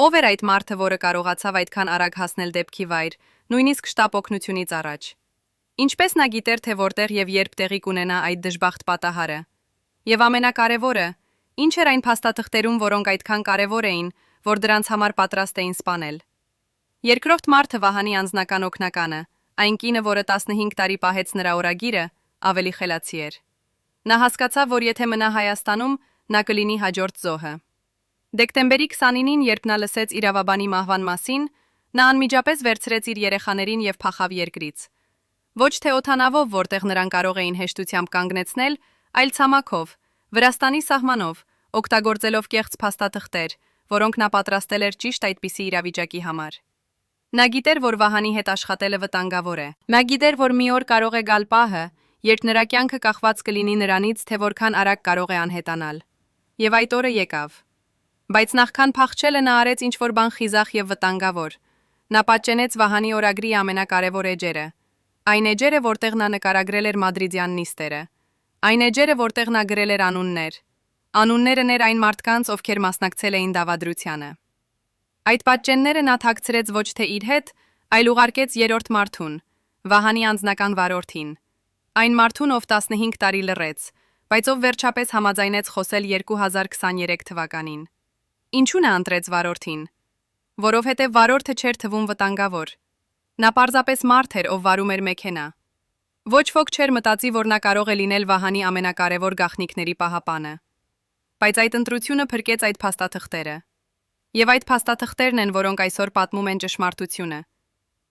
Ով էր այդ մարդը, որը կարողացավ այդքան արագ հասնել դեպքի վայր, նույնիսկ շտապ օգնությունից առաջ։ Ինչպես նա գիտեր, թե որտեղ եւ երբ տեղի կունենա այդ դժբախտ պատահարը։ Եվ ամենակարևորը, ինչ էր այն փաստաթղթերում, որոնք այդքան կարևոր էին, որ դրանց համար պատրաստ էին սպանել։ Երկրորդ մարդը Վահանի անձնական օգնականը, այն կինը, որը 15 տարի պահեց նրա օրագիրը, ավելի խելացի էր։ Նա հասկացավ, որ եթե մնա Հայաստանում, նա կլինի հաջորդ զոհը։ Դեկտեմբերի 29-ին, երբ նա լսեց իրավաբանի մահվան մասին, նա անմիջապես վերցրեց իր երեխաներին եւ փախավ երկրից։ Ոչ թե օթանավով, որտեղ նրան կարող էին հեշտությամբ կանգնեցնել, այլ ցամաքով, Վրաստանի սահմանով, օգտագործելով կեղծ փաստաթղթեր, որոնք նա պատրաստել էր ճիշտ այդպիսի իրավիճակի համար։ Նա գիտեր, որ Վահանի հետ աշխատելը վտանգավոր է։ Նա գիտեր, որ մի օր կարող է գալ պահը, երբ նրա կյանքը կախված կլինի նրանից, թե որքան արագ կարող է անհետանալ։ Եվ այդ օրը եկավ։ Բայց նախքան փախչելը նա արեց ինչ-որ բան խիզախ եւ վտանգավոր։ Նա պատճենեց Վահանի օրագրի ամենակարևոր էջերը։ Այն էջերը, որտեղ նա նկարագրել էր մադրիդյան նիստերը։ Այն էջերը, որտեղ նա գրել էր անուններ։ Անուններն էր այն մարդկանց, ովքեր մասնակցել էին դավադրությանը։ Այդ պատճենները նա թաքցրեց ոչ թե իր հետ, այլ ուղարկեց երրորդ մարդուն, Վահանի անձնական վարորդին։ Այն մարդուն, ով 15 տարի լռեց, բայց ով վերջապես համաձայնեց խոսել 2023 թվականին։ Ինչու նա ընտրեց վարորդին։ Որովհետև վարորդը չէր թվում վտանգավոր։ Նա պարզապես մարդ էր, ով վարում էր մեքենա։ Ոչ ոք չէր մտածի, որ նա կարող է լինել Վահանի ամենակարևոր գաղտնիքների պահապանը։ Բայց այդ ընտրությունը փրկեց այդ փաստաթղթերը։ Եվ այդ փաստաթղթերն են, որոնք այսօր պատմում են ճշմարտությունը։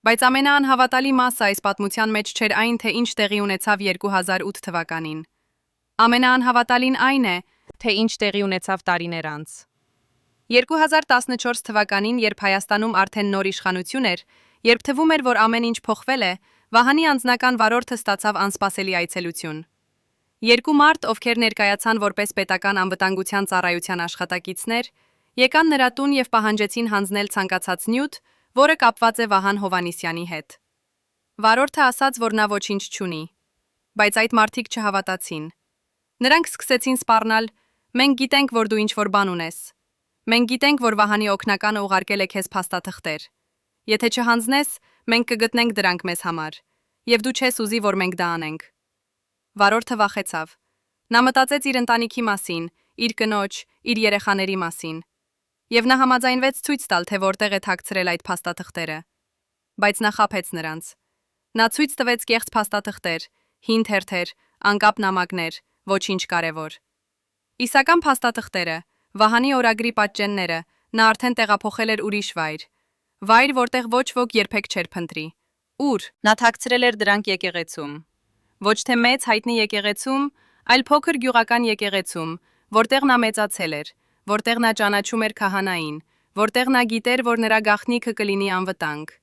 Բայց ամենաանհավատալի մասը այս պատմության մեջ չէր այն, թե ինչ տեղի ունեցավ 2008 թվականին։ Ամենաանհավատալին այն է, թե ինչ տեղի ունեցավ տարիներ անց։ 2014 թվականին, երբ Հայաստանում արդեն նոր իշխանություն էր, երբ թվում էր, որ ամեն ինչ փոխվել է, Վահանի անձնական վարորդը ստացավ անսպասելի այցելություն։ 2 մարդ, ովքեր ներկայացան որպես պետական անվտանգության ծառայության աշխատակիցներ, եկան նրա տուն եւ պահանջեցին հանձնել ցանկացած նյութ, որը կապված է Վահան Հովհաննիսյանի հետ։ Վարորդը ասաց, որ նա ոչինչ չունի, բայց այդ մարդիկ չհավատացին։ Նրանք սկսեցին սպառնալ. «Մենք գիտենք, որ դու ինչ-որ բան ունես։ Մենք գիտենք, որ Վահանի օգնականը ուղարկել է քեզ փաստաթղթեր։ Եթե չհանձնես, մենք կգտնենք դրանք մեզ համար, եւ դու չես ուզի, որ մենք դա անենք»։ Վարորդը վախեցավ։ Նա մտածեց իր ընտանիքի մասին, իր կնոջ, իր երեխաների մասին։ Եվ նա համաձայնվեց ցույց տալ, թե որտեղ է թաքցրել այդ փաստաթղթերը։ Բայց նա խաբեց նրանց։ Նա ցույց տվեց կեղծ փաստաթղթեր, հին թերթեր, անկապ նամակներ, ոչինչ կարևոր։ Իսական փաստաթղթերը, Վահանի օրագրի պատճենները, նա արդեն տեղափոխել էր ուրիշ վայր, որտեղ ոչ ոք երբեք չէր փնտրի։ Ուր նա թաքցրել էր դրանք եկեղեցում։ Ոչ թե մեծ հայտնի եկեղեցում, այլ փոքր գյուղական եկեղեցում, որտեղ նա մեծացել էր, որտեղ նա ճանաչում էր քահանային, որտեղ նա գիտեր, որ նրա գաղտնիքը կլինի անվտանգ։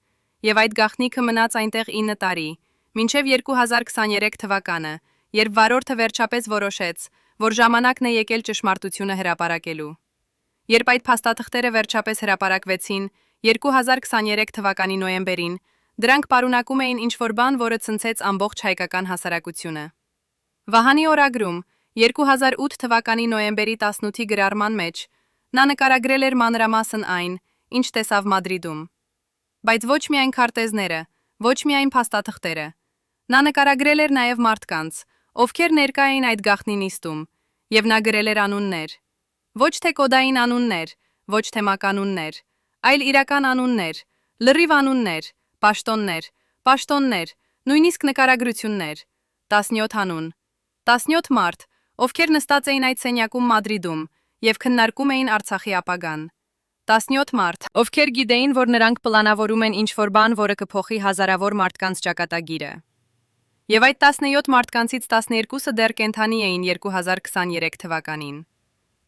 Եվ այդ գաղտնիքը մնաց այնտեղ 9 տարի, մինչև 2023 թվականը, երբ վարորդը վերջապես որոշեց, որ ժամանակն է եկել ճշմարտությունը հրապարակելու։ Երբ այդ փաստաթղթերը վերջապես հրապարակվեցին 2023 թվականի նոյեմբերին, դրանք պարունակում էին ինչ-որ բան, որը ցնցեց ամբողջ հայկական հասարակությունը։ Վահանի օրագրում 2008 թվականի նոյեմբերի 18-ի գրառման մեջ նա նկարագրել էր մանրամասն այն, ինչ տեսավ Մադրիդում։ Բայց ոչ միայն քարտեզները, ոչ միայն փաստաթղթերը։ Նա նկարագրել էր նաև մարդկանց, ովքեր ներկա էին այդ գաղտնի նիստում, եւ նա գրել էր անուններ։ Ոչ թե կոդային անուններ, ոչ թե մականուններ, այլ իրական անուններ, լրիվ անուններ, պաշտոններ, նույնիսկ նկարագրություններ, 17 անուն, 17 մարդ, ովքեր նստած էին այդ սենյակում Մադրիդում եւ քննարկում էին Արցախի ապագան։ 17 մարդ, ովքեր գիտեին, որ նրանք պլանավորում են ինչ-որ բան, որը կփոխի հազարավոր մարդկանց ճակատագիրը։ Եվ այդ 17 մարդկանցից 12-ը դեռ կենդանի էին 2023 թվականին։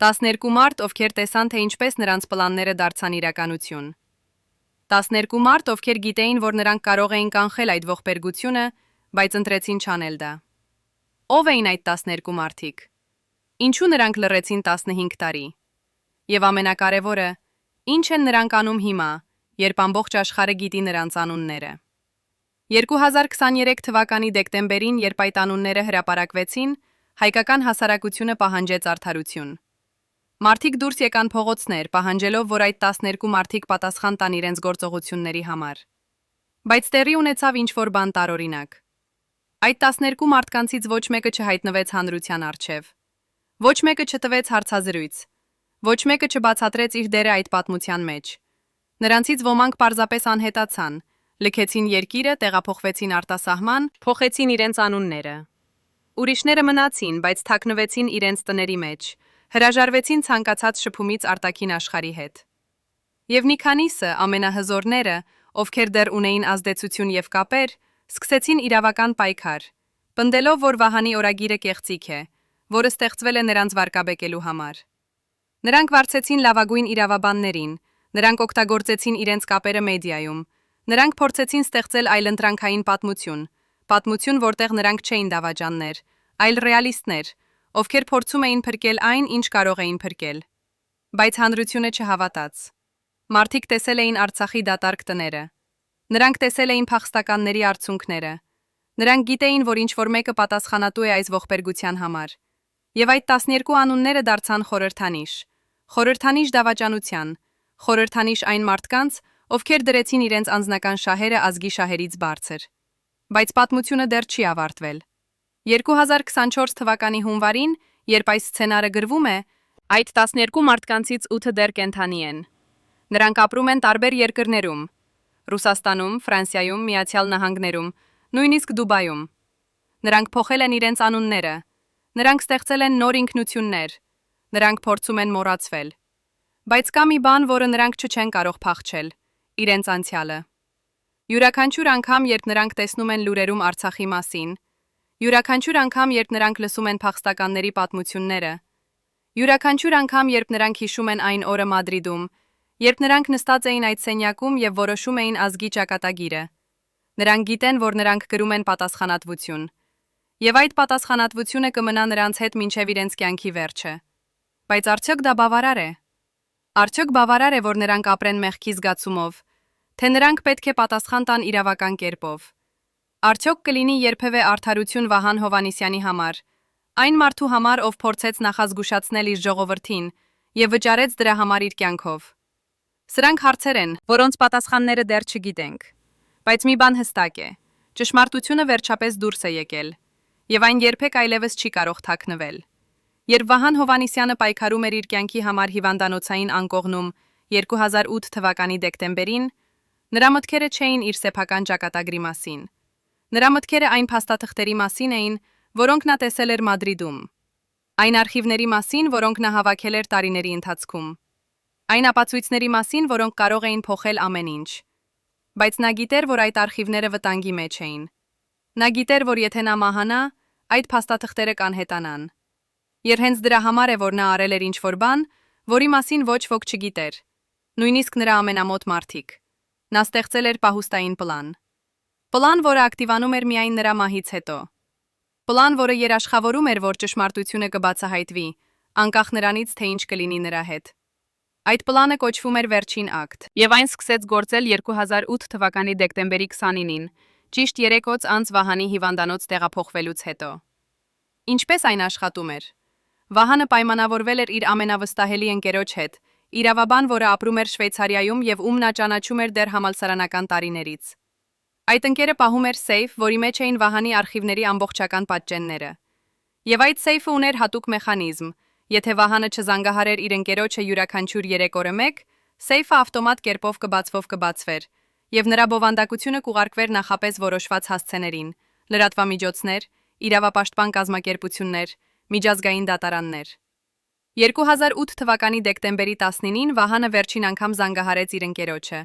12 մարդ, ովքեր տեսան, թե ինչպես նրանց պլանները դարձան իրականություն։ 12 մարդ, ովքեր գիտեին, որ նրանք կարող էին կանխել այդ ողբերգությունը, բայց ընտրեցին չանել դա։ Ո՞վ էին այդ 12 մարդիկ։ Ինչու նրանք լռեցին 15 տարի։ Եվ ամենակարևորը, ինչ են նրանք անում հիմա, երբ ամբողջ աշխարհը գիտի նրանց անունները։ 2023 թվականի դեկտեմբերին, երբ այդ անունները հրապարակվեցին, հայկական հասարակությունը պահանջեց արդարություն։ Մարդիկ դուրս եկան փողոցներ, պահանջելով, որ այդ 12 մարդիկ պատասխան տան իրենց գործողությունների համար։ Բայց տեղի ունեցավ ինչ-որ բան տարօրինակ։ Այդ 12 մարդկանցից ոչ մեկը չհայտնվեց հանրության առջև։ Ոչ մեկը չտվեց հարցազրույց։ Ոչ մեկը չբացատրեց իր դերը այդ պատմության մեջ։ Նրանցից ոմանք պարզապես անհետացան, լքեցին երկիրը, տեղափոխվեցին արտասահման, փոխեցին իրենց անունները։ Ուրիշները մնացին, բայց թաքնվեցին իրենց տների մեջ, հրաժարվեցին ցանկացած շփումից արտաքին աշխարհի հետ։ Եվ մի քանիսը, ամենահզորները, ովքեր դեռ ունեին ազդեցություն եւ կապեր, սկսեցին իրավական պայքար, պնդելով, որ Վահանի օրագիրը կեղծիք է, որը ստեղծվել է նրանց վարկաբեկելու համար։ Նրանք վարձեցին լավագույն իրավաբաններին, նրանք օգտագործեցին իրենց կապերը մեդիայում, նրանք փորձեցին ստեղծել այլընտրանքային պատմություն, որտեղ նրանք չէին դավաճաններ, այլ ռեալիստներ, ովքեր փորձում էին փրկել այն, ինչ կարող էին փրկել։ Բայց հանրությունը չհավատաց։ Մարդիկ տեսել էին Արցախի դատարկ տները։ Նրանք տեսել էին փախստականների արցունքները։ Նրանք գիտեին, որ ինչ-որ մեկը պատասխանատու է այս ողբերգության համար։ Եվ այդ 12 անունները դարձան խորհրդանիշ դավաճանության, խորհրդանիշ այն մարդկանց, ովքեր դրեցին իրենց անձնական շահերը ազգի շահերից բարձր։ Բայց պատմությունը դեռ չի ավարտվել։ 2024 թվականի հունվարին, երբ այս սցենարը գրվում է, այդ 12 մարդկանցից 8-ը դեռ կենդանի են։ Նրանք ապրում են տարբեր երկրներում՝ Ռուսաստանում, Ֆրանսիայում, Միացյալ Նահանգներում, նույնիսկ Դուբայում։ Նրանք փոխել են իրենց անունները, նրանք ստեղծել են նոր ինքնություններ, նրանք փորձում են մոռացվել։ Բայց կա մի բան, որը նրանք չեն կարող փախչել՝ իրենց անցյալը։ Յուրաքանչյուր անգամ, երբ նրանք տեսնում են լուրերում Արցախի մասին, յուրաքանչյուր անգամ, երբ նրանք լսում են փախստականների պատմությունները, յուրաքանչյուր անգամ, երբ նրանք հիշում են այն օրը Մադրիդում, երբ նրանք նստած էին այդ սենյակում եւ որոշում էին ազգի ճակատագիրը, նրանք գիտեն, որ նրանք կրում են պատասխանատվություն, եւ այդ պատասխանատվությունը կմնա նրանց հետ մինչեւ իրենց կյանքի վերջը։ Բայց արդյոք դա բավարար է։ Արդյոք բավարար է, որ նրանք ապրեն մեղքի զգացումով, թե նրանք պետք է պատասխան տան իրավական կերպով։ Արդյոք կլինի երբևէ արդարություն Վահան Հովհաննիսյանի համար, այն մարդու համար, ով փորձեց նախազգուշացնել իր ժողովրդին եւ վճարեց դրա համար իր կյանքով։ Սրանք հարցեր են, որոնց պատասխանները դեռ չգիտենք։ Բայց մի բան հստակ է. ճշմարտությունը վերջապես դուրս է եկել, եւ այն երբեք այլևս չի կարող թաքնվել։ Երբ Վահան Հովհաննիսյանը պայքարում էր իր կյանքի համար հիվանդանոցային անկողնում 2008 թվականի դեկտեմբերին, նրա մտքերը չէին իր սեփական ճակատագրի մասին։ Նրա մտքերը այն փաստաթղթերի մասին էին, որոնք նա տեսել էր Մադրիդում։ Այն արխիվների մասին, որոնք նա հավաքել էր տարիների ընթացքում։ Այն ապացույցների մասին, որոնք կարող էին փոխել ամեն ինչ։ Բայց նա գիտեր, որ այդ արխիվները վտանգի մեջ էին։ Նա գիտեր, որ եթե նա մահանա, այդ փաստաթղթերը կանհետանան։ Եվ հենց դրա համար է, որ նա արել էր ինչ-որ բան, որի մասին ոչ ոք չգիտեր, նույնիսկ նրա ամենամոտ մարդիկ։ Նա ստեղծել էր պահուստային պլան։ Պլան, որը ակտիվանում էր միայն նրա մահից հետո։ Պլան, որը երաշխավորում էր, որ ճշմարտությունը կբացահայտվի, անկախ նրանից, թե ինչ կլինի նրա հետ։ Այդ պլանը կոչվում էր Վերջին ակտ, եւ այն սկսեց գործել 2008 թվականի դեկտեմբերի 29-ին, ճիշտ 3 օր անց Վահանի հիվանդանոց տեղափոխվելուց հետո։ Ինչպես այն աշխատում էր։ Վահանը պայմանավորվել էր իր ամենավստահելի ընկերոջ հետ, իրավաբան, որը ապրում էր Շվեյցարիայում եւ ում նա ճանաչում էր դեռ համալսարանական տարիներից։ Այդ ընկերը պահում էր սեյֆ, որի մեջ էին Վահանի արխիվների ամբողջական պատճենները։ Եվ այդ սեյֆը ուներ հատուկ մեխանիզմ. եթե Վահանը չզանգահարեր իր ընկերոջը յուրաքանչյուր 3 օրը մեկ, սեյֆը ավտոմատ կերպով կբացվեր, եւ նրա բովանդակությունը կուղարկվեր նախապես որոշված հասցեներին՝ լրատվամիջոցներ, իրավապաշտպան կազմակերպություններ, միջազգային դատարաններ։ 2008 թվականի դեկտեմբերի 19-ին Վահանը վերջին անգամ զանգահարեց իր ընկերոջը։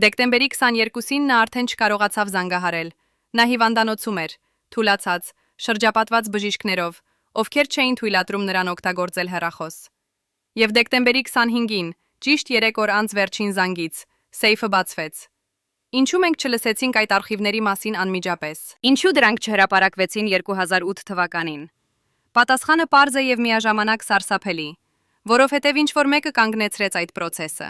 Դեկտեմբերի 22-ին նա արդեն չկարողացավ զանգահարել։ Նա հիվանդանոցում էր, թուլացած, շրջապատված բժիշկներով, ովքեր չէին թույլատրում նրան օգտագործել հեռախոս։ Եվ դեկտեմբերի 25-ին, ճիշտ 3 օր անց վերջին զանգից, սեյֆը բացվեց։ Ինչու մենք չլսեցինք այդ արխիվների մասին անմիջապես։ Ինչու դրանք չհրապարակվեցին 2008 թվականին։ Պատասխանը պարզ է եւ միաժամանակ սարսափելի, որովհետեւ ինչ-որ մեկը կանգնեցրեց այդ process-ը։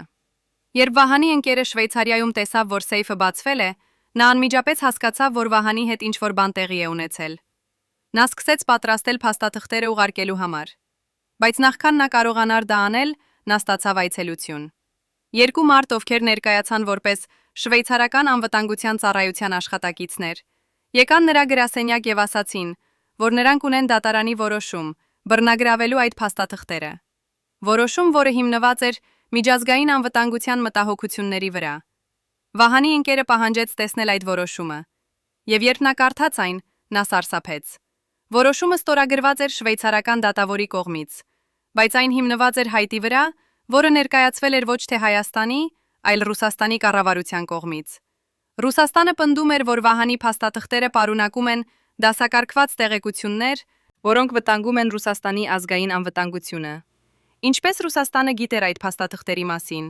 Երբ Վահանի ընկերը Շվեյցարիայում տեսավ, որ սեյֆը բացվել է, նա անմիջապես հասկացավ, որ Վահանի հետ ինչ-որ բան տեղի է ունեցել։ Նա սկսեց պատրաստել փաստաթղթերը ուղարկելու համար։ Բայց նախքան նա կարողանար դա անել, նա ստացավ այցելություն։ Երկու մարդ, ովքեր ներկայացան որպես շվեյցարական անվտանգության ծառայության աշխատակիցներ, եկան նրա գրասենյակ եւ ասացին, որ նրանք ունեն դատարանի որոշում, բռնագրավելու այդ փաստաթղթերը։ Որոշում, որը հիմնված էր միջազգային անվտանգության մտահոգությունների վրա։ Վահանի ընկերը պահանջեց տեսնել այդ որոշումը, եւ երբ նա կարդաց այն, նա սարսափեց։ Որոշումը ստորագրված էր շվեյցարական դատավորի կողմից, բայց այն հիմնված էր հայտի վրա, որը ներկայացվել էր ոչ թե Հայաստանի, այլ Ռուսաստանի կառավարության կողմից։ Ռուսաստանը պնդում էր, որ Վահանի փաստաթղթերը պարունակում են դասակարգված տեղեկություններ, որոնք վտանգում են Ռուսաստանի ազգային անվտանգությունը։ Ինչպես Ռուսաստանը գիտեր այդ փաստաթղթերի մասին,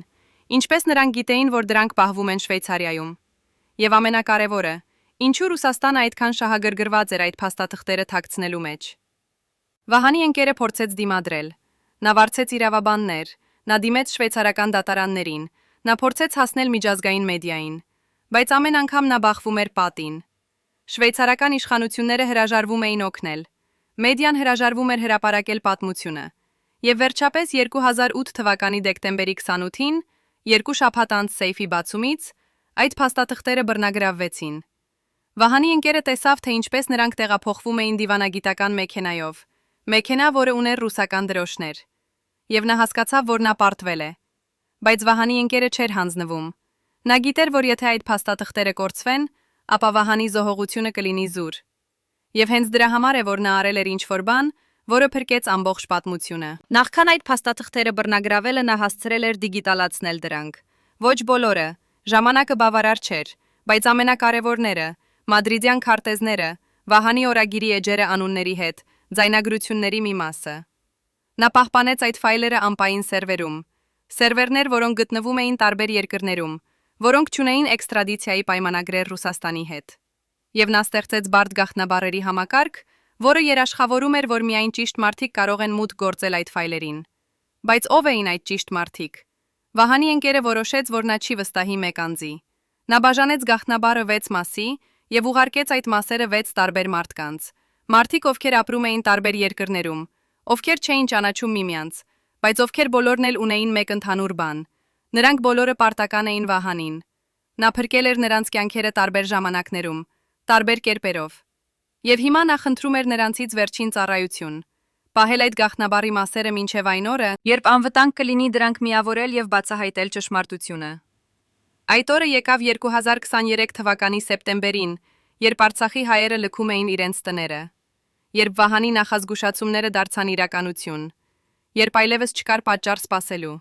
ինչպես նրանք գիտեին, որ դրանք պահվում են Շվեյցարիայում։ Եվ ամենակարևորը, ինչու Ռուսաստանը այդքան շահագրգռված էր այդ փաստաթղթերը թաքցնելու մեջ։ Վահանի ընկերը փորձեց դիմադրել։ Նա վարձեց իրավաբաններ, նա դիմեց շվեյցարական դատարաններին, նա փորձեց հասնել միջազգային մեդիային, բայց ամեն անգամ նա բախվում էր պատին։ Շվեյցարական իշխանությունները հրաժարվում էին օգնել։ Մեդիան հրաժարվում էր հրապարակել պատմությունը։ Եվ վերջապես 2008 թվականի դեկտեմբերի 28-ին, 2 շաբաթ անց սեյֆի բացումից, այդ փաստաթղթերը բռնագրավվեցին։ Վահանի ընկերը տեսավ, թե ինչպես նրանք տեղափոխվում էին դիվանագիտական մեքենայով, մեքենա, որը ուներ ռուսական դրոշներ։ Եվ նա հասկացավ, որ նա պարտվել է։ Բայց Վահանի ընկերը չէր հանձնվում։ Նա գիտեր, որ եթե այդ փաստաթղթերը կորցվեն, ապա Վահանի զոհողությունը կլինի զուր։ Եվ հենց դրա համար է, որ նա արել էր ինչ-որ բան, որը փրկեց ամբողջ պատմությունը։ Նախքան այդ փաստաթղթերը բռնագրավելը նա հասցրել էր դիգիտալացնել դրանք։ Ոչ բոլորը, ժամանակը բավարար չէր, բայց ամենակարևորները, մադրիդյան քարտեզները, Վահանի օրագիրի էջերը անունների հետ, ձայնագրությունների մի մասը։ Նա պահպանեց այդ ֆայլերը ամպային սերվերում, սերվերներ, որոնք գտնվում էին տարբեր երկրներում, որոնք չունեին էքստրադիցիայի պայմանագրեր Ռուսաստանի հետ։ Եվ նա ստեղծեց բարդ գաղտնաբառերի համակարգ, որը երաշխավորում էր, որ միայն ճիշտ մարդիկ կարող են մուտք գործել այդ ֆայլերին։ Բայց ով էին այդ ճիշտ մարդիկ։ Վահանի ընկերը որոշեց, որ նա չի վստահի մեկ անձի։ Նա բաժանեց գաղտնաբառը 6 մասի եւ ուղարկեց այդ մասերը 6 տարբեր մարդկանց։ Մարդիկ, ովքեր ապրում էին տարբեր երկրներում, ովքեր չէին ճանաչում միմյանց, բայց ովքեր բոլորն էլ ունեին մեկ ընդհանուր բան։ Նրանք բոլորը պարտական էին Վահանին։ Նա փրկել էր նրանց կյանքերը տարբեր ժամանակներում, տարբեր կերպերով։ Եվ հիմա նա խնդրում էր նրանցից վերջին ծառայություն՝ պահել այդ գաղտնաբառի մասերը մինչև այն օրը, երբ անվտանգ կլինի դրանք միավորել եւ բացահայտել ճշմարտությունը։ Այդ օրը եկավ 2023 թվականի սեպտեմբերին, երբ Արցախի հայերը լքում էին իրենց տները, երբ Վահանի նախազգուշացումները դարձան իրականություն, երբ այլևս չկար պատճառ սպասելու։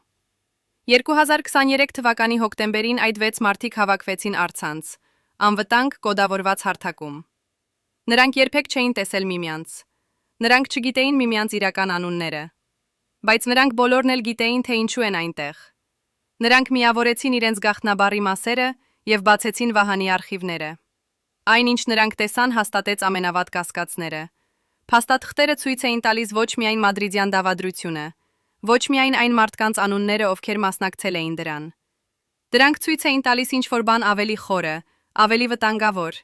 2023 թվականի հոկտեմբերին այդ 6 մարդիկ հավաքվեցին առցանց, անվտանգ կոդավորված հարթակում։ Նրանք երբեք չէին տեսել միմյանց։ Նրանք չգիտեին միմյանց իրական անունները։ Բայց նրանք բոլորն էլ գիտեին, թե ինչու են այնտեղ։ Նրանք միավորեցին իրենց գաղտնաբառի մասերը եւ բացեցին Վահանի արխիվները։ Այն ինչ նրանք տեսան հաստատեց ամենավատ կասկածները։ Փաստաթղթերը ցույց էին տալիս ոչ միայն մադրիդյան դավադրությունը, ոչ միայն այն մարդկանց անունները, ովքեր մասնակցել էին դրան։ Դրանք ցույց էին տալիս ինչ-որ բան ավելի խորը, ավելի վտանգավոր։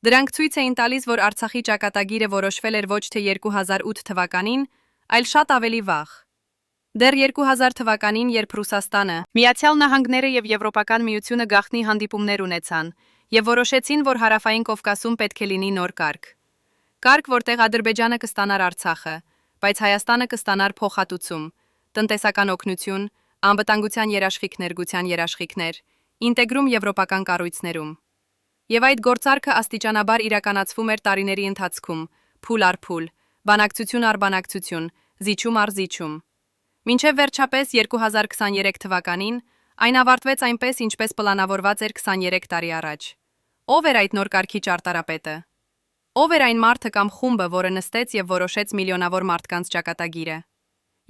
Դրանք ցույց էին տալիս, որ Արցախի ճակատագիրը որոշվել էր ոչ թե 2008 թվականին, այլ շատ ավելի վաղ։ Դեռ 2000 թվականին, երբ Ռուսաստանը, Միացյալ Նահանգները եւ Եվրոպական միությունը գաղտնի հանդիպումներ ունեցան եւ որոշեցին, որ Հարավային Կովկասում պետք է լինի նոր կարգ։ Կարգ, որտեղ Ադրբեջանը կստանար Արցախը, բայց Հայաստանը կստանար փոխհատուցում, տնտեսական օգնություն, անվտանգության երաշխիքներ, ինտեգրում եվրոպական կառույցներում։ Եվ այդ գործարքը աստիճանաբար իրականացվում էր տարիների ընթացքում, փուլ առ փուլ, բանակցություն առ բանակցություն, զիջում առ զիջում։ Մինչև վերջապես 2023 թվականին այն ավարտվեց այնպես, ինչպես պլանավորված էր 23 տարի առաջ։ Ո՞վ էր այդ նոր կարգի ճարտարապետը։ Ո՞վ էր այն մարդը կամ խումբը, որը նստեց եւ որոշեց միլիոնավոր մարդկանց ճակատագիրը։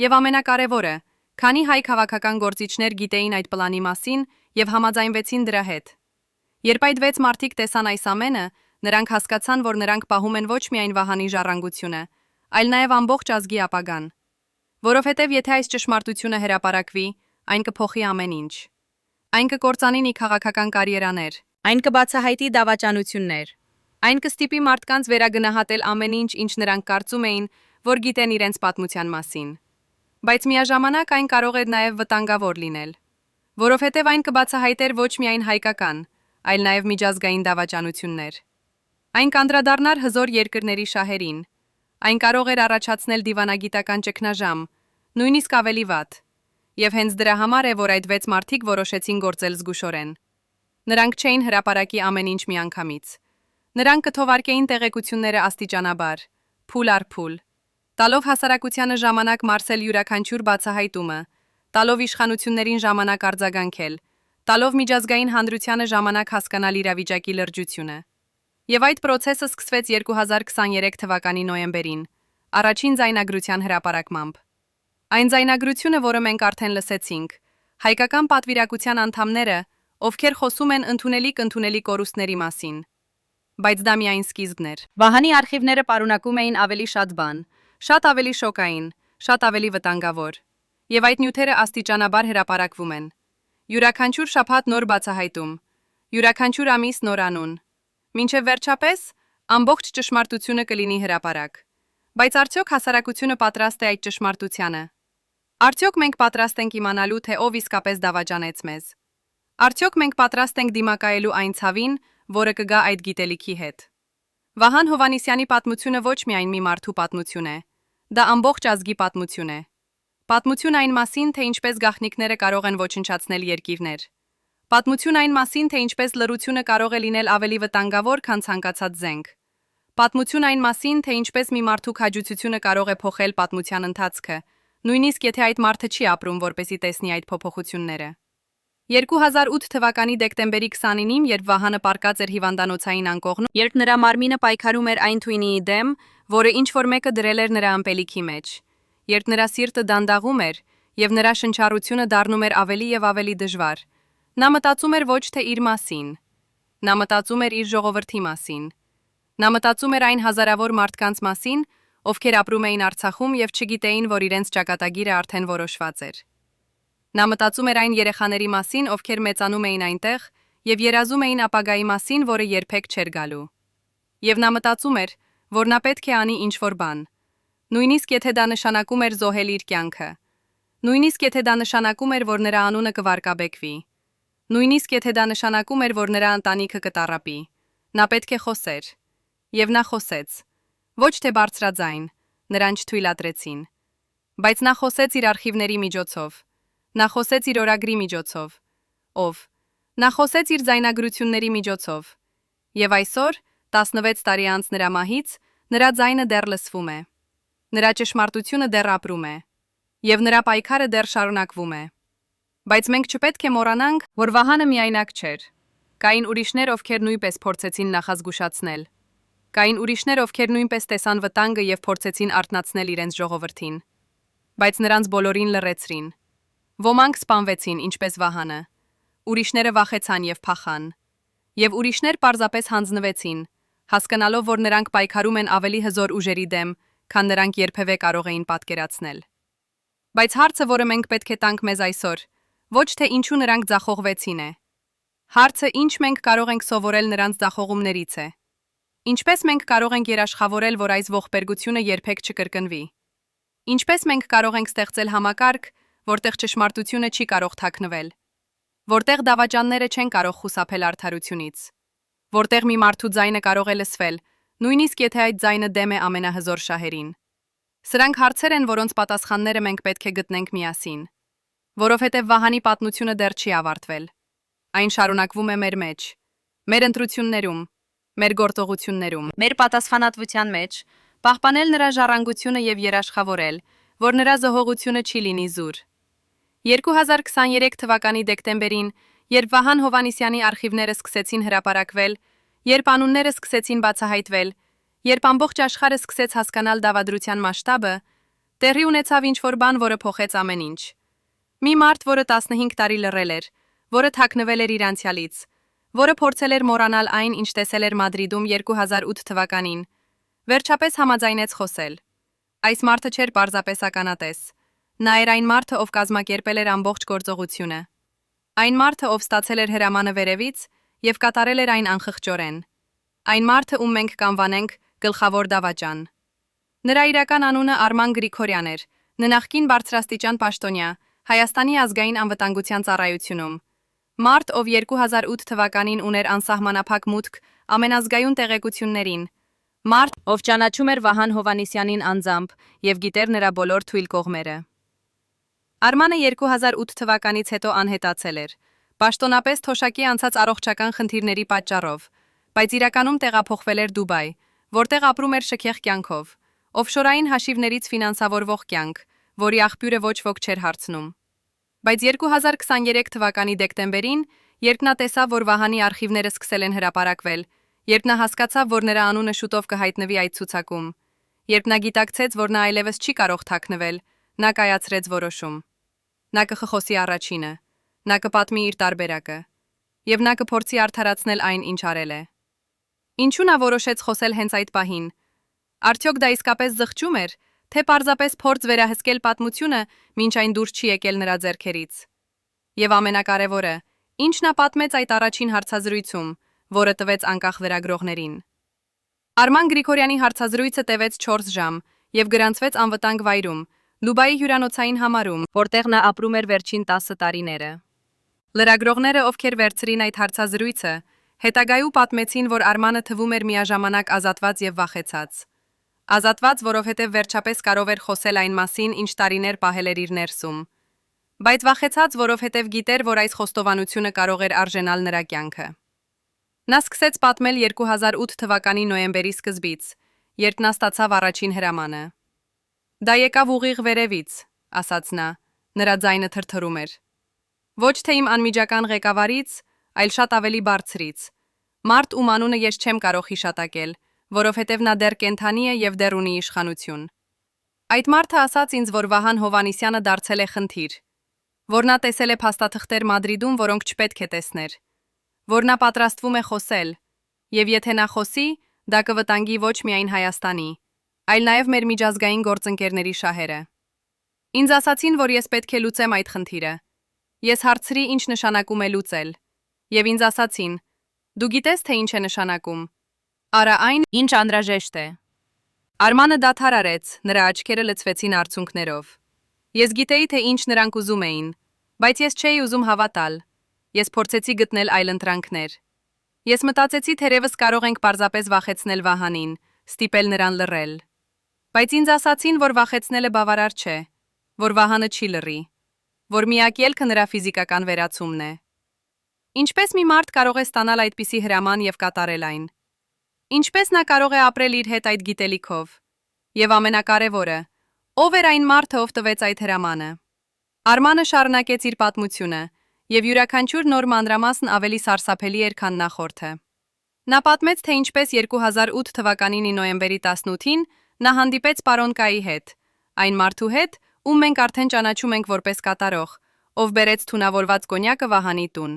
Եվ ամենակարևորը, քանի հայ քաղաքական գործիչներ գիտեին այդ պլանի մասին եւ համաձայնվեցին դրա հետ։ Երբ այդ 6 մարդիկ տեսան այս ամենը, նրանք հասկացան, որ նրանք պահում են ոչ միայն Վահանի ժառանգությունը, այլ նաեւ ամբողջ ազգի ապագան։ Որովհետեւ եթե այս ճշմարտությունը հրապարակվի, այն կփոխի ամեն ինչ։ Այն կկործանի ի քաղաքական կարիերաներ, այն կբացահայտի դավաճանություններ, այն կստիպի մարդկանց վերագնահատել ամեն ինչ, ինչ նրանք կարծում էին, որ գիտեն իրենց պատմության մասին։ Բայց միաժամանակ այն կարող է նաեւ վտանգավոր լինել, որովհետեւ այն կբացահայտեր ոչ միայն հայկական, այլ նաեւ միջազգային դավաճանություններ։ Այն կանդրադառնար հզոր երկրների շահերին։ Այն կարող էր առաջացնել դիվանագիտական ճգնաժամ, նույնիսկ ավելի վատ։ Եվ հենց դրա համար է, որ այդ 6 մարդիկ որոշեցին գործել զգուշորեն։ Նրանք չէին հրապարակի ամեն ինչ միանգամից։ Նրանք կթողարկեին տեղեկությունները աստիճանաբար, փուլ առ փուլ, տալով հասարակությանը ժամանակ մարսել յուրաքանչյուր բացահայտումը, տալով իշխանություններին ժամանակ արձագանքել, տալով միջազգային հանրությանը ժամանակ հասկանալ իրավիճակի լրջությունը։ Եվ այդ process-ը սկսվեց 2023 թվականի նոյեմբերին, առաջին ձայնագրության հրապարակմամբ։ Այն ձայնագրությունը, որը մենք արդեն լսեցինք, հայկական պատվիրակության անդամները, ովքեր խոսում են ընդունելի կորուստների մասին։ Բայց դա միայն սկիզբն էր։ Վահանի արխիվները պարունակում էին ավելի շատ բան, շատ ավելի շոկային, շատ ավելի վտանգավոր։ Եվ այդ նյութերը աստիճանաբար հրապարակվում են։ Յուրաքանչյուր շաբաթ նոր բացահայտում, յուրաքանչյուր ամիս նոր անուն։ Մինչև վերջապես ամբողջ ճշմարտությունը կլինի հրապարակ։ Բայց արդյոք հասարակությունը պատրաստ է այդ ճշմարտությանը։ Արդյոք մենք պատրաստ ենք իմանալու, թե ով իսկապես դավաճանեց մեզ։ Արդյոք մենք պատրաստ ենք դիմակայելու այն ցավին, որը կգա այդ գիտելիքի հետ։ Վահան Հովհաննիսյանի պատմությունը ոչ միայն մի մարդու պատմություն է, դա ամբողջ ազգի պատմություն է։ Պատմություն այն մասին, թե ինչպես գաղտնիքները կարող են ոչնչացնել երկիրներ։ Պատմություն այն մասին, թե ինչպես լռությունը կարող է լինել ավելի վտանգավոր, քան ցանկացած զենք։ Պատմություն այն մասին, թե ինչպես մի մարդու քաջությունը կարող է փոխել պատմության ընթացքը, նույնիսկ եթե այդ մարդը չի ապրում, որպեսզի տեսնի այդ փոփոխությունները։ 2008 թվականի դեկտեմբերի 29-ին, երբ Վահանը պառկած էր հիվանդանոցային անկողնում, երբ նրա մարմինը պայքարում էր այն թույնիի դեմ, որը ինչ-որ մեկը դրել էր նրա ըմպելիքի մեջ, երբ նրա սիրտը դանդաղում էր եւ նրա շնչառությունը դառնում էր ավելի եւ ավելի դժվար, նա մտածում էր ոչ թե իր մասին, նա մտածում էր իր ժողովրդի մասին, նա մտածում էր այն հազարավոր մարդկանց մասին, ովքեր ապրում էին Արցախում եւ չգիտեին, որ իրենց ճակատագիրը արդեն որոշված էր։ Նա մտածում էր այն երեխաների մասին, ովքեր մեծանում էին այնտեղ եւ երազում էին ապագայի մասին, որը երբեք չէր գալու։ Եվ նա մտածում էր, որ նա պետք է անի ինչ-որ բան, նույնիսկ եթե դա նշանակում էր զոհել իր կյանքը, նույնիսկ եթե դա նշանակում էր, որ նրա անունը կվարկաբեկվի, նույնիսկ եթե դա նշանակում էր, որ նրա ընտանիքը կտառապի, նա պետք է խոսեր։ Եվ նա խոսեց։ Ոչ թե բարձրաձայն, նրան չթույլատրեցին, բայց նա խոսեց իր արխիվների միջոցով, նա խոսեց իր օրագրի միջոցով, ով, նա խոսեց իր ձայնագրությունների միջոցով, եւ այսօր, 16 տարի անց նրա մահից, նրա ձայնը դեռ լսվում է, նրա ճշմարտությունը դեռ ապրում է, եւ նրա պայքարը դեռ շարունակվում է։ Բայց մենք չպետք է մոռանանք, որ Վահանը միայնակ չէր։ Կային ուրիշներ, ովքեր նույնպես փորձեցին նախազգուշացնել։ Կային ուրիշներ, ովքեր նույնպես տեսան վտանգը եւ փորձեցին արթնացնել իրենց ժողովրդին։ բայց նրանց բոլորին լռեցրին։ Ոմանք սպանվեցին, ինչպես Վահանը։ Ուրիշները վախեցան եւ փախան։ Եվ ուրիշներ պարզապես հանձնվեցին, հասկանալով, որ նրանք պայքարում են ավելի հզոր ուժերի դեմ, քան նրանք երբևէ կարող էին պատկերացնել։ Բայց հարցը, որը մենք պետք է տանք մեզ այսօր, ոչ թե ինչու նրանք ձախողվեցին է։ Հարցը, ինչ մենք կարող ենք սովորել նրանց ձախողումներից է։ Ինչպես մենք կարող ենք երաշխավորել, որ այս ողբերգությունը երբեք չկրկնվի։ Ինչպես մենք կարող ենք ստեղծել համակարգ, որտեղ ճշմարտությունը չի կարող թաքնվել, որտեղ դավաճանները չեն կարող խուսափել արդարությունից, որտեղ մի մարդու ձայնը կարող է լսվել, նույնիսկ եթե այդ ձայնը դեմ է ամենահզոր շահերին։ Սրանք հարցեր են, որոնց պատասխանները մենք պետք է գտնենք միասին, որովհետև Վահանի պատմությունը դեռ չի ավարտվել։ Այն շարունակվում է մեր մեջ, մեր ընտրություններում, մեր գործողություններում, մեր պատասխանատվության մեջ, պահպանել նրա ժառանգությունը եւ երաշխավորել, որ նրա զոհողությունը չի լինի զուր։ 2023 թվականի դեկտեմբերին, երբ Վահան Հովհաննիսյանի արխիվները սկսեցին հրապարակվել, երբ անունները սկսեցին բացահայտվել, երբ ամբողջ աշխարհը սկսեց հասկանալ դավադրության մասշտաբը, տեղի ունեցավ ինչ-որ բան, որը փոխեց ամեն ինչ։ Մի մարդ, որը 15 տարի լռել էր, որը թաքնվել էր իր անցյալից, որը փորձել էր մոռանալ այն, ինչ տեսել էր Մադրիդում 2008 թվականին, վերջապես համաձայնեց խոսել։ Այս մարդը չէր պարզապես ականատես։ Նա էր այն մարդը, ով կազմակերպել էր ամբողջ գործողությունը։ Այն մարդը, ով ստացել էր հրամանը վերևից եւ կատարել էր այն անխղճորեն։ Այն մարդը, ում մենք կանվանենք գլխավոր դավաճան։ Նրա իրական անունը Արման Գրիգորյան էր, նախկին բարձրաստիճան պաշտոնյա, Հայաստանի ազգային անվտանգության ծառայությունում։ Մարդ, ով 2008 թվականին ուներ անսահմանափակ մուտք ամենազգայուն տեղեկություններին։ Մարդ, ով ճանաչում էր Վահան Հովհաննիսյանին անձամբ եւ գիտեր նրա բոլոր թույլ կողմերը։ Արմանը 2008 թվականից հետո անհետացել էր, պաշտոնապես թոշակի անցած առողջական խնդիրների պատճառով, բայց իրականում տեղափոխվել էր Դուբայ, որտեղ ապրում էր շքեղ կյանքով, օֆշորային հաշիվներից ֆինանսավորվող կյանք, որի աղբյուրը ոչ ոք չէր հարցնում։ Բայց 2023 թվականի դեկտեմբերին, երբ նա տեսավ, որ Վահանի արխիվները սկսել են հրապարակվել, երբ նա հասկացավ, որ նրա անունը շուտով կհայտնվի այդ ցուցակում, երբ նա գիտակցեց, որ նա այլևս չի կարող թաքնվել, նա կայացրեց որոշում։ Նա կխոսի առաջինը, նա կպատմի իր տարբերակը, եւ նա կփորձի արդարացնել այն, ինչ արել է։ Ինչու նա որոշեց խոսել հենց այդ պահին։ Արդյոք դա իսկապես զղջում էր, թե պարզապես փորձ վերահսկել պատմությունը, մինչ այն դուրս չի եկել նրա ձեռքերից։ Եվ ամենակարևորը, ինչ նա պատմեց այդ առաջին հարցազրույցում, որը տվեց անկախ լրագրողներին։ Արման Գրիգորյանի հարցազրույցը տևեց 4 ժամ եւ գրանցվեց անվտանգ վայրում, Դուբայի հյուրանոցային համարում, որտեղ նա ապրում էր վերջին 10 տարիները։ Լրագրողները, ովքեր վերցրին այդ հարցազրույցը, հետագայում պատմեցին, որ Արմանը թվում էր միաժամանակ ազատված եւ վախեցած։ Ազատված, որովհետև վերջապես կարող էր խոսել այն մասին, ինչ տարիներ պահել էր իր ներսում։ Բայց վախեցած, որովհետև գիտեր, որ այս խոստովանությունը կարող էր արժենալ նրա կյանքը։ Նա սկսեց պատմել 2008 թվականի նոյեմբերի սկզբից, երբ նա ստացավ առաջին հրամանը։ Դա եկավ ուղիղ վերևից, ասաց նա, նրա ձայնը թրթռում էր։ Ոչ թե իմ անմիջական ղեկավարից, այլ շատ ավելի բարձրից։ Մարդ, ում անունը ես չեմ կարող հիշատակել, որովհետև նա դեռ կենդանի է եւ դեռ ունի իշխանություն։ Այդ մարդը ասաց ինձ, որ Վահան Հովհաննիսյանը դարձել է խնդիր, որ նա տեսել է փաստաթղթեր Մադրիդում, որոնք չպետք է տեսներ, որ նա պատրաստվում է խոսել, եւ եթե նա խոսի, դա կվտանգի ոչ միայն Հայաստանի, այլ նաեւ մեր միջազգային գործընկերների շահերը։ Ինձ ասացին, որ ես պետք է լուծեմ այդ խնդիրը։ Ես հարցրի, ինչ նշանակում է լուծել, եւ ինձ ասացին. դու գիտես, թե ինչ է նշանակում։ Արա այն, ինչ անհրաժեշտ է։ Արմանը դադար արեց, նրա աչքերը լցվեցին արցունքներով։ Ես գիտեի, թե ինչ նրանք ուզում էին, բայց ես չէի ուզում հավատալ։ Ես փորձեցի գտնել այլընտրանքներ։ Ես մտածեցի, թերևս կարող ենք պարզապես վախեցնել Վահանին, ստիպել նրան լռել։ Բայց ինձ ասացին, որ վախեցնելը բավարար չէ, որ Վահանը չի լռի, որ միակ ելքը նրա ֆիզիկական վերացումն է։ Ինչպես մի մարդ կարող է ստանալ այդպիսի հրաման եւ կատարել այն։ Ինչպես նա կարող է ապրել իր հետ այդ գիտելիքով։ Եվ ամենակարևորը, ով էր այն մարդը, ով տվեց այդ հրամանը։ Արմանը շարունակեց իր պատմությունը, եւ յուրաքանչյուր նոր մանրամասն ավելի սարսափելի էր, քան նախորդը։ Նա պատմեց, թե ինչպես 2008 թվականին նոյեմբերի 18-ին նա հանդիպեց պարոն Կայի հետ, այն մարդու հետ, ում մենք արդեն ճանաչում ենք որպես կատարող, ով բերեց թունավորված կոնյակը Վահանի տուն։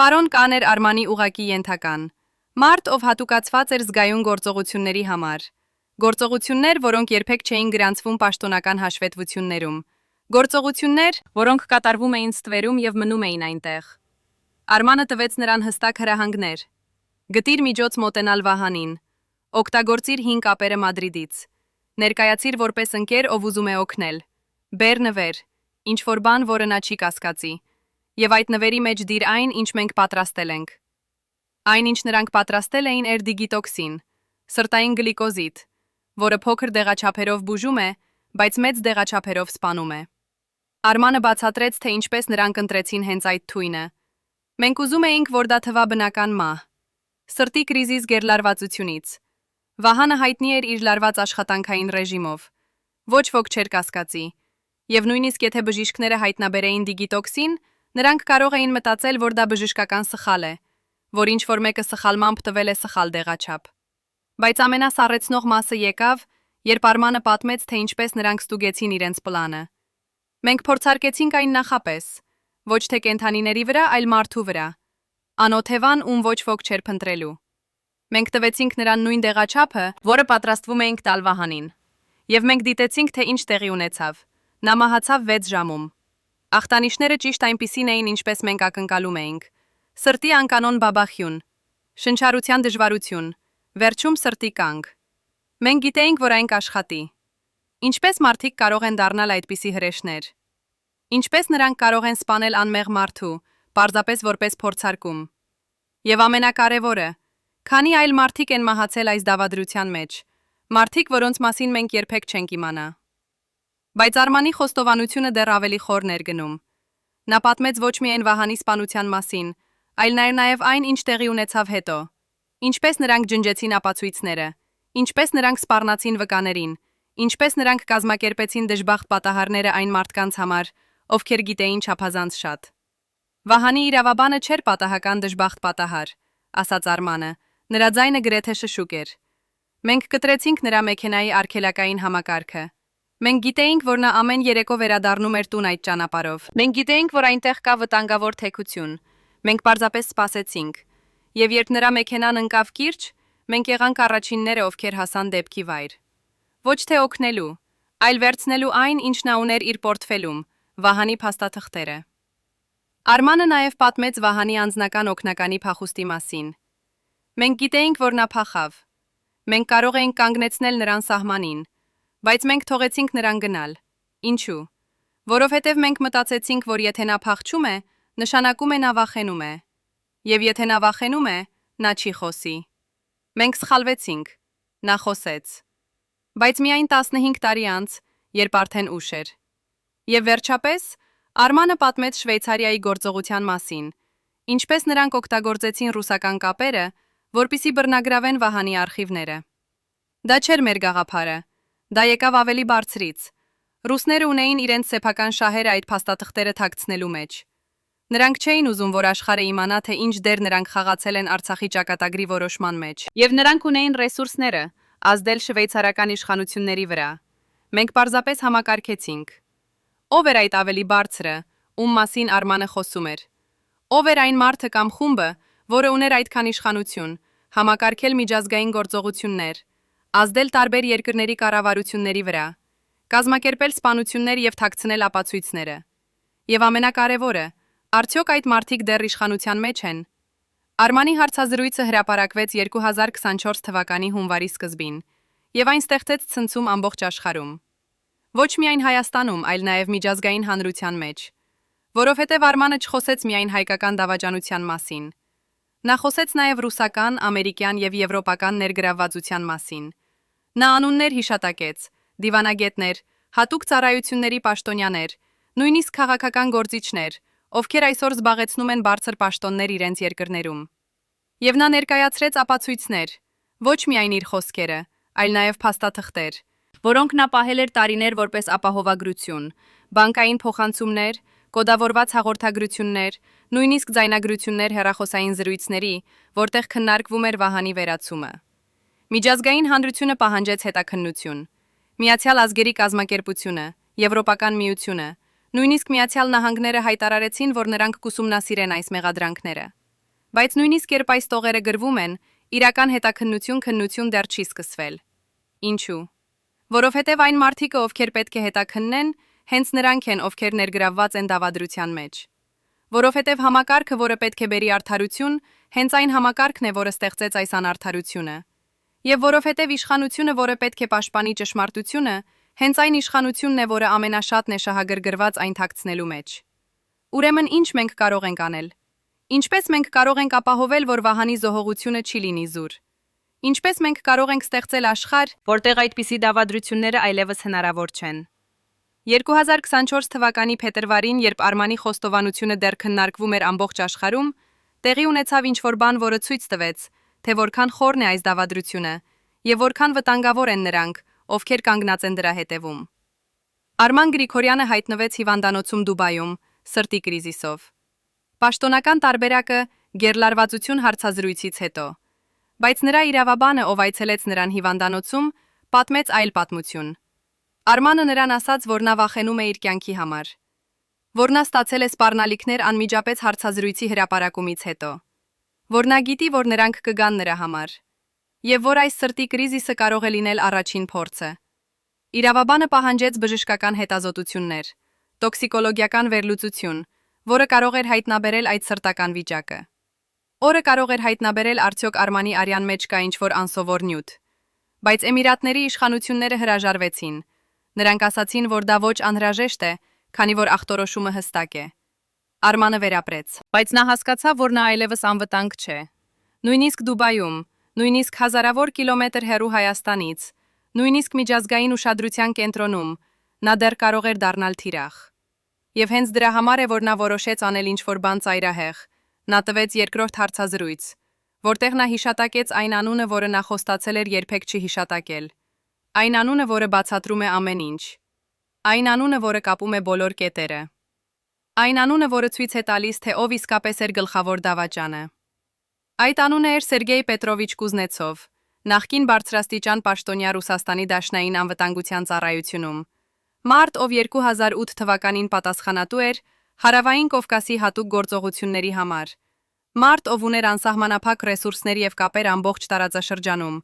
Պարոն Կան էր Արմանի ուղակի ենթական, մարդ, ով հատուկացված էր զգայուն գործողությունների համար։ Գործողություններ, որոնք երբեք չէին գրանցվում պաշտոնական հաշվետվություններում։ Գործողություններ, որոնք կատարվում էին ստվերում եւ մնում էին այնտեղ։ Արմանը տվեց նրան հստակ հրահանգներ. գտիր միջոց մոտենալ Վահանին, օգտագործիր 5 կապերը Մադրիդից, ներկայացիր որպես ընկեր, ով ուզում է օգնել, բեր նվեր, ինչ որ բան, որը նա չի կասկածի, եւ այդ նվերի մեջ դիր այն, ինչ մենք պատրաստել ենք։ Այն, ինչ նրանք պատրաստել էին, էր դիգիտոքսին, սրտային գլիկոզիդ, որը փոքր դեղաչափերով բուժում է, բայց մեծ դեղաչափերով սպանում է։ Արմանը բացատրեց, թե ինչպես նրանք ընտրեցին հենց այդ թույնը։ Մենք ուզում էինք, որ դա թվա բնական մահ։ Սրտի կրիզից գերլարվածությունից։ Վահանը հայտնի էր իր լարված աշխատանքային ռեժիմով։ Ոչ ոք չէր կասկածի։ Եվ նույնիսկ եթե բժիշկները հայտնաբերեին դիգիտոքսին, նրանք կարող էին մտածել, որ դա բժշկական սխալ է, որ ինչ որ մեկը սխալմամբ տվել է սխալ դեղաչափ։ Բայց ամենասառեցնող մասը եկավ, երբ Արմանը պատմեց, թե ինչպես նրանք ստուգեցին իրենց պլանը։ Մենք փորձարկեցինք այն նախապես, ոչ թե կենդանիների վրա, այլ մարդու վրա։ Անօթևան, ում ոչ ոք չէր փնտրելու։ Մենք տվեցինք նրան նույն դեղաչափը, որը պատրաստվում էինք տալ Վահանին։ Եվ մենք դիտեցինք, թե ինչ տեղի ունեցավ։ Նա մահացավ 6 ժամում։ Ախտանիշները ճիշտ այնպիսին էին, ինչպես մենք ակնկալում էինք։ Սրտի անկանոն բաբախյուն, շնչառության դժվարություն, վերջում սրտի կանգ։ Մենք գիտեինք, որ այն կաշխատի։ Ինչպես մարդիկ կարող են դառնալ այդպիսի հրեշներ։ Ինչպես նրանք կարող են սպանել անմեղ մարդու, պարզապես որպես փորձարկում։ Եվ ամենակարևորը, քանի այլ մարդիկ են մահացել այս դավադրության մեջ, մարդիկ, որոնց մասին մենք երբեք չենք իմանա։ Բայց Արմանի խոստովանությունը դեռ ավելի խորն էր գնում։ Նա պատմեց ոչ միայն Վահանի սպանության մասին, այլ նաև այն, ինչ տեղի ունեցավ հետո։ Ինչպես նրանք ջնջեցին ապացույցները, ինչպես նրանք սպառնացին վկաներին, ինչպես նրանք կազմակերպեցին դժբախտ պատահարները այն մարդկանց համար, ովքեր գիտեին չափազանց շատ։ Վահանի իրավաբանը չէր պատահական դժբախտ պատահար, ասաց Արմանը, նրա ձայնը գրեթե շշուկ էր։ Մենք կտրեցինք նրա մեքենայի արգելակային համակարգը։ Մենք գիտեինք, որ նա ամեն երեկո վերադառնում էր տուն այդ ճանապարհով։ Մենք գիտեինք, որ այնտեղ կա վտանգավոր թեքություն։ Մենք պարզապես սպասեցինք։ Եվ երբ նրա մեքենան ընկավ կիրճ, մենք եղանք առաջինները, ովքեր հասան դեպքի վայր։ Ոչ թե օգնելու, այլ վերցնելու այն, ինչ նա ուներ իր պորտֆելում, Վահանի փաստաթղթերը։ Արմանը նաև պատմեց Վահանի անձնական օգնականի փախուստի մասին։ Մենք գիտեինք, որ նա փախավ։ Մենք կարող էինք կանգնեցնել նրան սահմանին, բայց մենք թողեցինք նրան գնալ։ Ինչու՞։ Որովհետև մենք մտածեցինք, որ եթե նա փախչում է, նշանակում է նա վախենում է։ Եվ եթե նա վախենում է, նա չի խոսի։ Մենք սխալվեցինք։ Նա խոսեց։ Բայց միայն 15 տարի անց, երբ արդեն ուշ էր։ Եվ վերջապես, Արմանը պատմեց Շվեյցարիայի գործողության մասին, ինչպես նրանք օգտագործեցին ռուսական կապերը, որպեսզի բռնագրավեն Վահանի արխիվները։ Դա չէր մեր գաղափարը, դա եկավ ավելի բարձրից։ Ռուսները ունեին իրենց սեփական շահերը այդ փաստաթղթերը թաքցնելու մեջ։ Նրանք չէին ուզում, որ աշխարհը իմանա, թե ինչ դեր նրանք խաղացել են Արցախի ճակատագրի որոշման մեջ։ Եվ նրանք ունեին ռեսուրսները, ազդել շվեյցարական իշխանությունների վրա։ Մենք պարզապես համակարգեցինք։ Ով էր այդ ավելի բարձրը, ում մասին Արմանը խոսում էր։ Ով էր այն մարդը կամ խումբը, որը ուներ այդքան իշխանություն, համակարգել միջազգային գործողություններ, ազդել տարբեր երկրների կառավարությունների վրա, կազմակերպել սպանություններ եւ թաքցնել ապացույցները։ Եվ ամենակարևորը, արդյոք այդ մարդիկ դեռ իշխանության մեջ են։ Արմանի հարցազրույցը հրապարակվեց 2024 թվականի հունվարի սկզբին, եւ այն ստեղծեց ցնցում ամբողջ աշխարհում։ Ոչ միայն Հայաստանում, այլ նաև միջազգային հանրության մեջ, որովհետև Արմանը չխոսեց միայն հայկական դավաճանության մասին։ Նա խոսեց նաև ռուսական, ամերիկյան եւ եվրոպական ներգրավվածության մասին։ Նա անուններ հիշատակեց, դիվանագետներ, հատուկ ծառայությունների պաշտոնյաներ, նույնիսկ քաղաքական գործիչներ, ովքեր այսօր զբաղեցնում են բարձր պաշտոններ իրենց երկրներում։ Եվ նա ներկայացրեց ապացույցներ, ոչ միայն իր խոսքերը, այլ նաև փաստաթղթեր, որոնք նա պահել էր տարիներ որպես ապահովագրություն, բանկային փոխանցումներ, կոդավորված հաղորդագրություններ, նույնիսկ ձայնագրություններ հեռախոսային զրույցների, որտեղ քննարկվում էր Վահանի վերացումը։ Միջազգային հանրությունը պահանջեց հետաքննություն։ Միացյալ ազգերի կազմակերպությունը, Եվրոպական միությունը։ Նույնիսկ Միացյալ Նահանգները հայտարարեցին, որ նրանք կուսումնասիրեն այս մեղադրանքները։ Բայց նույնիսկ երբ այս տողերը գրվում են, իրական հետաքննություն դեռ չի սկսվել։ Ինչու՞։ Որովհետև այն մարդիկը, ովքեր պետք է հետաքննեն, հենց նրանք են, ովքեր ներգրավված են դավադրության մեջ։ Որովհետև համակարգը, որը պետք է բերի արդարություն, հենց այն համակարգն է, որը ստեղծեց այս անարդարությունը։ Եվ որովհետև իշխանությունը, որը պետք է պաշտպանի ճշմարտությունը, հենց այն իշխանությունն է, որը ամենաշատն է շահագրգռված այն թաքցնելու մեջ։ Ուրեմն ինչ մենք կարող ենք անել։ Ինչպես մենք կարող ենք ապահովել, որ Վահանի զոհողությունը չի լինի զուր։ Ինչպես մենք կարող ենք ստեղծել աշխարհ, որտեղ այդպիսի դավադրությունները այլևս հնարավոր չեն։ 2024 թվականի փետրվարին, երբ Արմանի խոստովանությունը դեռ քննարկվում էր ամբողջ աշխարհում, տեղի ունեցավ ինչ-որ բան, որը ցույց տվեց, թե որքան խորն է այս դավադրությունը եւ որքան վտանգավոր են նրանք, ովքեր կանգնած են դրա հետևում։ Արման Գրիգորյանը հայտնվեց հիվանդանոցում Դուբայում, սրտի կրիզիսով։ Պաշտոնական տարբերակը գերլարվածություն հարցազրույցից հետո։ Բայց նրա իրավաբանը, ով այցելեց նրան հիվանդանոցում, պատմեց այլ պատմություն։ Արմանը նրան ասաց, որ նա վախենում է իր կյանքի համար, որ նա ստացել է սպառնալիքներ անմիջապես հարցազրույցի հրապարակումից հետո, որ նա գիտի, որ նրանք կգան նրա համար, եւ որ այս սրտի կրիզիսը կարող է լինել առաջին փորձը։ Իրավաբանը պահանջեց բժշկական հետազոտություններ, տոքսիկոլոգիական վերլուծություն, որը կարող էր հայտնաբերել այդ սրտական վիճակը։ Օրը կարող էր հայտնաբերել արդյոք Արմանի արյան մեջ կա ինչ-որ անսովոր նյութ։ Բայց Էմիրատների իշխանությունները հրաժարվեցին։ Նրանք ասացին, որ դա ոչ անհրաժեշտ է, քանի որ ախտորոշումը հստակ է։ Արմանը վերապրեց, բայց նա հասկացավ, որ նա այլևս անվտանգ չէ։ Նույնիսկ Դուբայում, նույնիսկ հազարավոր կիլոմետր հեռու Հայաստանից, նույնիսկ միջազգային ուշադրության կենտրոնում, նա դեռ կարող էր դառնալ թիրախ։ Եվ հենց դրա համար է, որ նա որոշեց անել ինչ-որ բան ծայրահեղ։ Նա տվեց երկրորդ հարցազրույց, որտեղ նա հիշատակեց այն անունը, որը նա խոստացել էր երբեք չհիշատակել։ Այն անունը, որը բացատրում է ամեն ինչ։ Այն անունը, որը կապում է բոլոր կետերը։ Այն անունը, որը ցույց է տալիս, թե ով իսկապես էր գլխավոր դավաճանը։ Այդ անունը էր Սերգեյ Պետրովիչ Կուզնեցով, նախկին բարձրաստիճան պաշտոնյա Ռուսաստանի Դաշնային անվտանգության ծառայությունում։ Մարդ, ով 2008 թվականին պատասխանատու էր Հարավային Կովկասի հատուկ գործողությունների համար։ Մարդ, ով ուներ անսահմանափակ ռեսուրսներ եւ կապեր ամբողջ տարածաշրջանում։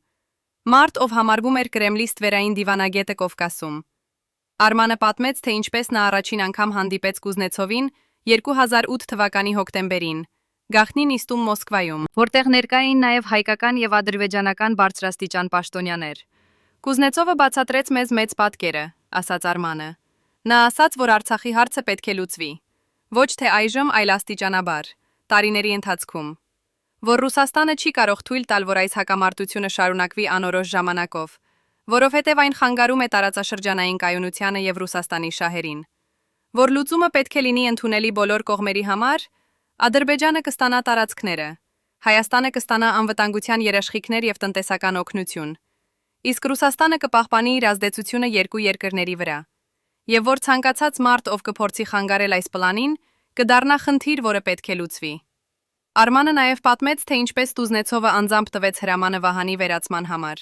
Մարդ, ով համարվում էր Կրեմլի ստվերային դիվանագետը Կովկասում։ Արմանը պատմեց, թե ինչպես նա առաջին անգամ հանդիպեց Կուզնեցովին 2008 թվականի հոկտեմբերին, գաղտնի նիստում Մոսկվայում, որտեղ ներկա էին նաև հայկական եւ ադրբեջանական բարձրաստիճան պաշտոնյաներ։ Կուզնեցովը բացատրեց մեծ պատկերը, ասաց Արմանը։ Նա ասաց, որ Արցախի հարցը պետք է լուծվի։ Ոչ թե այժմ, այլ աստիճանաբար, տարիների ընթացքում։ Որ Ռուսաստանը չի կարող թույլ տալ, որ այս հակամարտությունը շարունակվի անորոշ ժամանակով, որովհետև այն խանգարում է տարածաշրջանային կայունությանը եւ Ռուսաստանի շահերին։ Որ լուծումը պետք է լինի ընդունելի բոլոր կողմերի համար, Ադրբեջանը կստանա տարածքները, Հայաստանը կստանա անվտանգության երաշխիքներ եւ տնտեսական օգնություն, իսկ Ռուսաստանը կպահպանի իր ազդեցությունը երկու երկրների վրա։ Եվ որ ցանկացած մարդ, ով կփորձի խանգարել այս պլանին, կդառնա խնդիր, որը պետք է լուծվի։ Արմանը նաև պատմեց, թե ինչպես Կուզնեցովը անձամբ տվեց հրամանը Վահանի վերացման համար։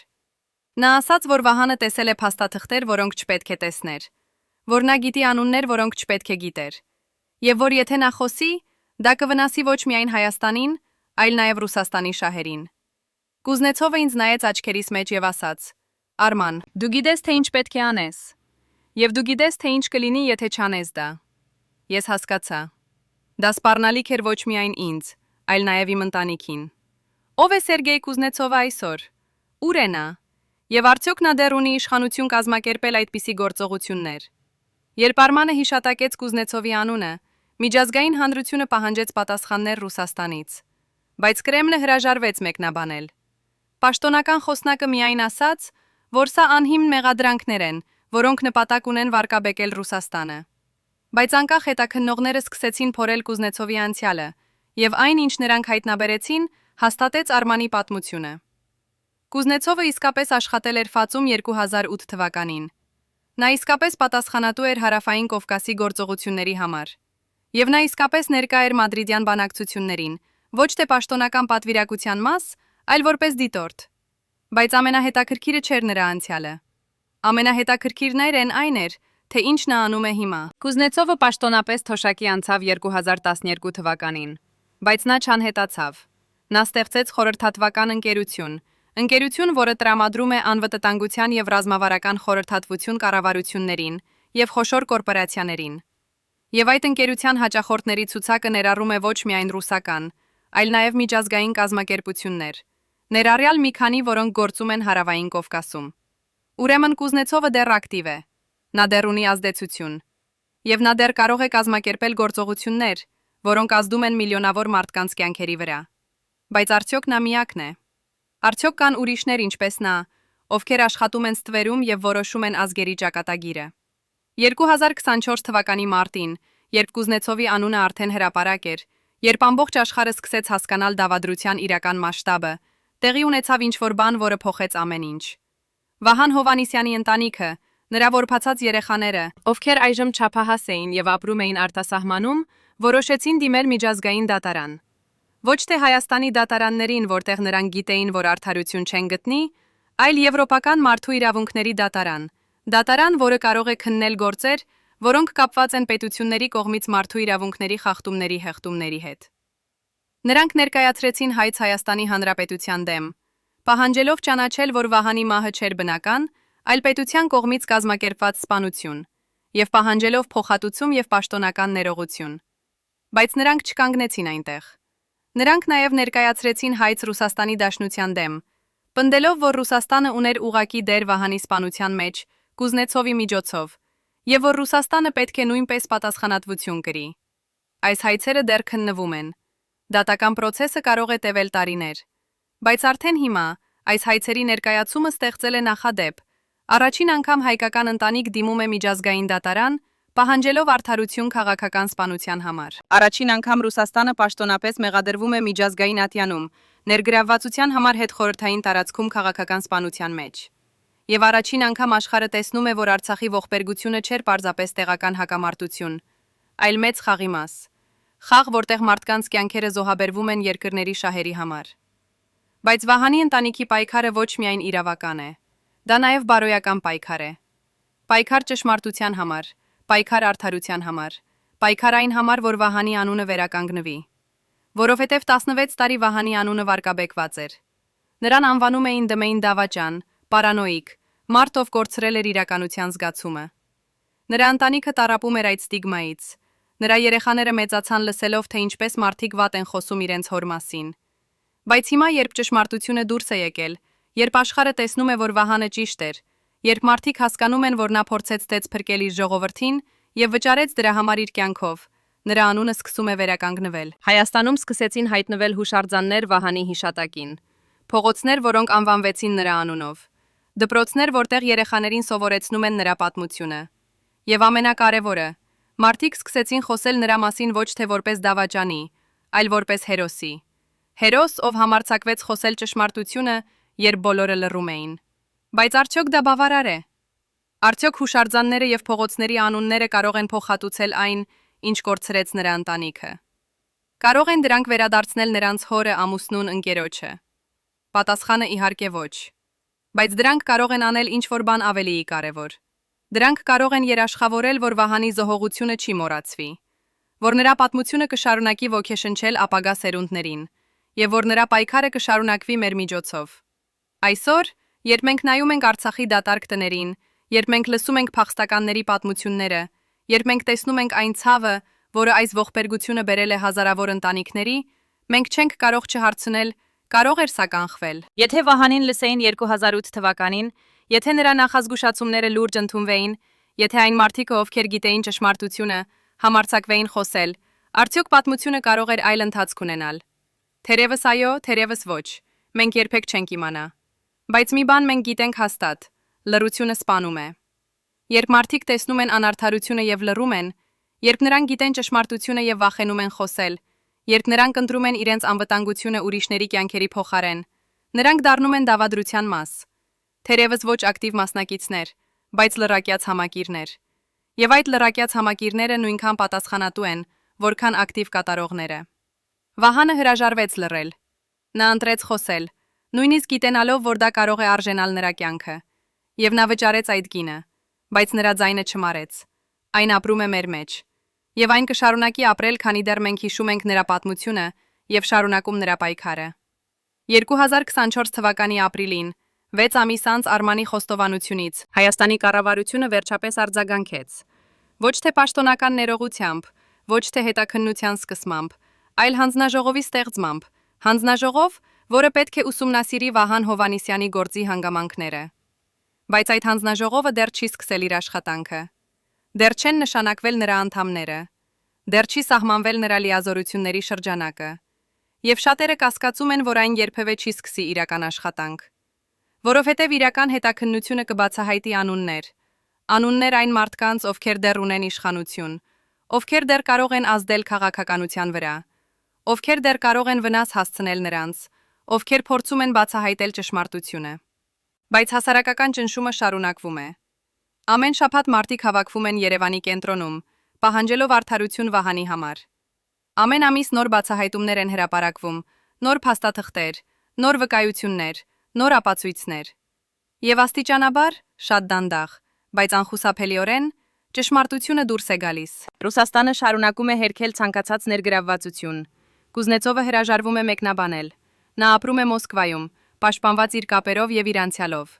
Նա ասաց, որ Վահանը տեսել է փաստաթղթեր, որոնք չպետք է տեսներ, որ նա գիտի անուններ, որոնք չպետք է գիտեր, եւ որ եթե նա խոսի, դա կվնասի ոչ միայն Հայաստանին, այլ նաև Ռուսաստանի շահերին։ Կուզնեցովը ինձ նայեց աչքերիս մեջ եւ ասաց. Արման, դու գիտես, թե ինչ պետք է անես։ Եվ դու գիտես, թե ինչ կլինի, եթե չանես դա։ Ես հասկացա։ Դա սպառնալիք էր ոչ միայն ինձ, այլ նաև իմ ընտանիքին։ Ով է Սերգեյ Կուզնեցովը այսօր։ Ուր է նա։ Եվ արդյոք նա դեռ ունի իշխանություն կազմակերպել այդպիսի գործողություններ։ Երբ Արմանը հիշատակեց Կուզնեցովի անունը, միջազգային հանրությունը պահանջեց պատասխաններ Ռուսաստանից, բայց Կրեմլը հրաժարվեց մեկնաբանել։ Պաշտոնական խոսնակը միայն ասաց, որ սա անհիմն մեղադրանքներ են, որոնք նպատակ ունեն վարկաբեկել Ռուսաստանը։ Բայց անկախ հետաքննողները սկսեցին փորել Կուզնեցովի անցյալը, եւ այն, ինչ նրանք հայտնաբերեցին, հաստատեց Արմանի պատմությունը։ Կուզնեցովը իսկապես աշխատել էր Ֆածում 2008 թվականին։ Նա իսկապես պատասխանատու էր Հարավային Կովկասի գործողությունների համար։ Եվ նա իսկապես ներկա էր մադրիդյան բանակցություններին, ոչ թե պաշտոնական պատվիրակության մաս, այլ որպես դիտորդ։ Բայց ամենահետաքրքիրը չէր նրա անցյալը։ Ամենահետաքրքիրն այն էր, թե ինչ նա անում է հիմա։ Կուզնեցովը պաշտոնապես թոշակի անցավ 2012 թվականին, բայց նա չանհետացավ։ Նա ստեղծեց խորհրդատվական ընկերություն, որը տրամադրում է անվտանգության եւ ռազմավարական խորհրդատվություն կառավարություններին եւ խոշոր կորպորացիաներին։ Եվ այդ ընկերության հաճախորդների ցուցակը ներառում է ոչ միայն ռուսական, այլ նաև միջազգային կազմակերպություններ, ներառյալ մի քանի, որոնք գործում են Հարավային Կովկասում։ Ուրեմն Կուզնեցովը դեռ ակտիվ է, նա դեռ ունի ազդեցություն, եւ նա դեռ կարող է կազմակերպել գործողություններ, որոնք ազդում են միլիոնավոր մարդկանց կյանքերի վրա։ Բայց արդյոք նա միակն է։ Արդյոք կան ուրիշներ ինչպես նա, ովքեր աշխատում են ստվերում եւ որոշում են ազգերի ճակատագիրը։ 2024 թվականի մարտին, երբ Կուզնեցովի անունը արդեն հրապարակ էր, երբ ամբողջ աշխարհը սկսեց հասկանալ դավադրության իրական մասշտաբը, տեղի ունեցավ ինչ-որ բան, որը փոխեց ամեն ինչ։ Վահան Հովհաննիսյանի ընտանիքը, նրա որբացած երեխաները, ովքեր այժմ չափահաս էին եւ ապրում էին արտասահմանում, որոշեցին դիմել միջազգային դատարան։ Ոչ թե Հայաստանի դատարաններին, որտեղ նրանք գիտեին, որ արդարություն չեն գտնի, այլ Եվրոպական մարդու իրավունքների դատարան, որը կարող է քննել գործեր, որոնք կապված են պետությունների կողմից մարդու իրավունքների խախտումների հեղթումների հետ։ Նրանք ներկայացրեցին հայց Հայաստանի Հանրապետության դեմ, պահանջելով ճանաչել, որ Վահանի մահը չէր բնական, այլ պետության կողմից կազմակերպված սպանություն, եւ պահանջելով փոխհատուցում եւ պաշտոնական ներողություն։ Բայց նրանք չկանգնեցին այնտեղ։ Նրանք նաև ներկայացրեցին հայց Ռուսաստանի Դաշնության դեմ, պնդելով, որ Ռուսաստանը ուներ ուղակի դեր Վահանի սպանության մեջ Կուզնեցովի միջոցով, եւ որ Ռուսաստանը պետք է նույնպես պատասխանատվություն կրի։ Այս հայցերը դեռ քննվում են։ Դատական process-ը կարող է տևել տարիներ, բայց արդեն հիմա այս հայցերի ներկայացումը ստեղծել է նախադեպ։ Առաջին անգամ հայկական ընտանիք դիմում է միջազգային դատարան, պահանջելով արդարություն քաղաքական սպանության համար։ Առաջին անգամ Ռուսաստանը պաշտոնապես մեղադրվում է միջազգային ատյանում, ներգրավվածության համար հետխորհրդային տարածքում քաղաքական սպանության մեջ։ Եվ առաջին անգամ աշխարհը տեսնում է, որ Արցախի ողբերգությունը չէր պարզապես տեղական հակամարտություն, այլ մեծ խաղի մաս։ Խաղ, որտեղ մարդկանց կյանքերը զոհաբերվում են երկրների շահերի համար։ Բայց Վահանի ընտանիքի պայքարը ոչ միայն իրավական է, դա նաև բարոյական պայքար է։ Պայքար ճշմարտության համար, պայքար արդարության համար, պայքար այն համար, որ Վահանի անունը վերականգնվի։ Որովհետև 16 տարի Վահանի անունը վարկաբեկված էր։ Նրան անվանում էին դմեին դավաճան, պարանոիկ, մարդ, ով կորցրել էր իրականության զգացումը։ Նրա ընտանիքը տառապում էր այդ ստիգմայից։ Նրա երեխաները մեծացան լսելով, թե ինչպես մարդիկ վատ են խոսում իրենց հոր մասին։ Բայց հիմա, երբ ճշմարտությունը դուրս է եկել, երբ աշխարհը տեսնում է, որ Վահանը ճիշտ էր, երբ մարդիկ հասկանում են, որ նա փորձեց տեց փրկել իր ժողովրդին եւ վճարեց դրա համար իր կյանքով, նրա անունը սկսում է վերականգնվել։ Հայաստանում սկսեցին հայտնվել հուշարձաններ Վահանի հիշատակին, փողոցներ, որոնք անվանվեցին նրա անունով, դպրոցներ, որտեղ երեխաներին սովորեցնում են նրա պատմությունը։ Եվ ամենակարևորը, մարդիկ սկսեցին խոսել նրա մասին ոչ թե որպես դավաճանի, այլ որպես հերոսի։ Հերոս, ով համարձակվեց խոսել ճշմարտությունը, երբ բոլորը լռում էին։ Բայց արդյոք դա բավարար է։ Արդյոք հուշարձանները եւ փողոցների անունները կարող են փոխհատուցել այն, ինչ կորցրեց նրա ընտանիքը։ Կարող են դրանք վերադարձնել նրանց հորը, ամուսնուն, ընկերոջը։ Պատասխանը իհարկե ոչ։ Բայց դրանք կարող են անել ինչ-որ բան ավելի կարևոր։ Դրանք կարող են երաշխավորել, որ Վահանի զոհողությունը չի մոռացվի, որ նրա պատմությունը կշարունակի ոգեշնչել ապագա սերունդներին, եւ որ նրա պայքարը կշարունակվի մեր միջոցով։ Այսօր, երբ մենք նայում ենք Արցախի դատարկ տներին, երբ մենք լսում ենք փախստականների պատմությունները, երբ մենք տեսնում ենք այն ցավը, որը այս ողբերգությունը բերել է հազարավոր ընտանիքների, մենք չենք կարող չհարցնել, կարող էր սա կանխվել։ Եթե Վահանին լսեին 2008 թվականին, եթե նրա նախազգուշացումները լուրջ ընդունվեին, եթե այն մարդիկը, ովքեր գիտեին ճշմարտությունը, համարձակվեին խոսել, արդյոք պատմությունը կարող էր այլ ընթացք ունենալ։ Թերևս այո, թերևս ոչ, մենք երբեք չենք իմանա։ Բայց մի բան մենք գիտենք հաստատ, լռությունը սպանում է։ Երբ մարդիկ տեսնում են անարդարությունը եւ լռում են, երբ նրանք գիտեն ճշմարտությունը եւ վախենում են խոսել, երբ նրանք ընտրում են իրենց անվտանգությունը ուրիշների կյանքերի փոխարեն, նրանք դառնում են դավադրության մաս։ Թերևս ոչ ակտիվ մասնակիցներ, բայց լռակյաց համակիրներ։ Եվ այդ լռակյաց համակիրները նույնքան պատասխանատու են, որքան ակտիվ կատարողները։ Վահանը հրաժարվեց լռել։ Նա ընտրեց խոսել, նույնիսկ գիտենալով, որ դա կարող է արժենալ նրա կյանքը։ Եվ նա վճարեց այդ գինը։ Բայց նրա ձայնը չմարեց։ Այն ապրում է մեր մեջ։ Եվ այն կշարունակի ապրել, քանի դեռ մենք հիշում ենք նրա պատմությունը եւ շարունակում նրա պայքարը։ 2024 թվականի ապրիլին, 6 ամիս անց Արմանի խոստովանությունից, Հայաստանի կառավարությունը վերջապես արձագանքեց։ Ոչ թե պաշտոնական ներողությամբ, ոչ թե հետաքննության սկսմամբ, այլ հանձնաժողովի ստեղծմամբ, հանձնաժողով, որը պետք է ուսումնասիրի Վահան Հովհաննիսյանի գործի հանգամանքները։ Բայց այդ հանձնաժողովը դեռ չի սկսել իր աշխատանքը։ Դեռ չեն նշանակվել նրա անդամները։ Դեռ չի սահմանվել նրա լիազորությունների շրջանակը։ Եվ շատերը կասկածում են, որ այն երբևէ չի սկսի իրական աշխատանք։ Որովհետև իրական հետաքննությունը կբացահայտի անուններ այն մարդկանց, ովքեր դեռ ունեն իշխանություն, ովքեր դեռ կարող են ազդել քաղաքականության վրա, ովքեր դեռ կարող են վնաս հասցնել նրանց, ովքեր փորձում են բացահայտել ճշմարտությունը։ Բայց հասարակական ճնշումը շարունակվում է։ Ամեն շաբաթ մարդիկ հավաքվում են Երևանի կենտրոնում, պահանջելով արդարություն Վահանի համար։ Ամեն ամիս նոր բացահայտումներ են հրապարակվում, նոր փաստաթղթեր, նոր վկայություններ, նոր ապացույցներ։ Եվ աստիճանաբար, շատ դանդաղ, բայց անխուսափելիորեն, ճշմարտությունը դուրս է գալիս։ Ռուսաստանը շարունակում է հերքել ցանկացած ներգրավվածություն։ Կուզնեցովը հրաժարվում է մեկնաբանել։ Նա ապրում է Մոսկվայում, պաշտպանված իր կապերով եւ իր անցյալով։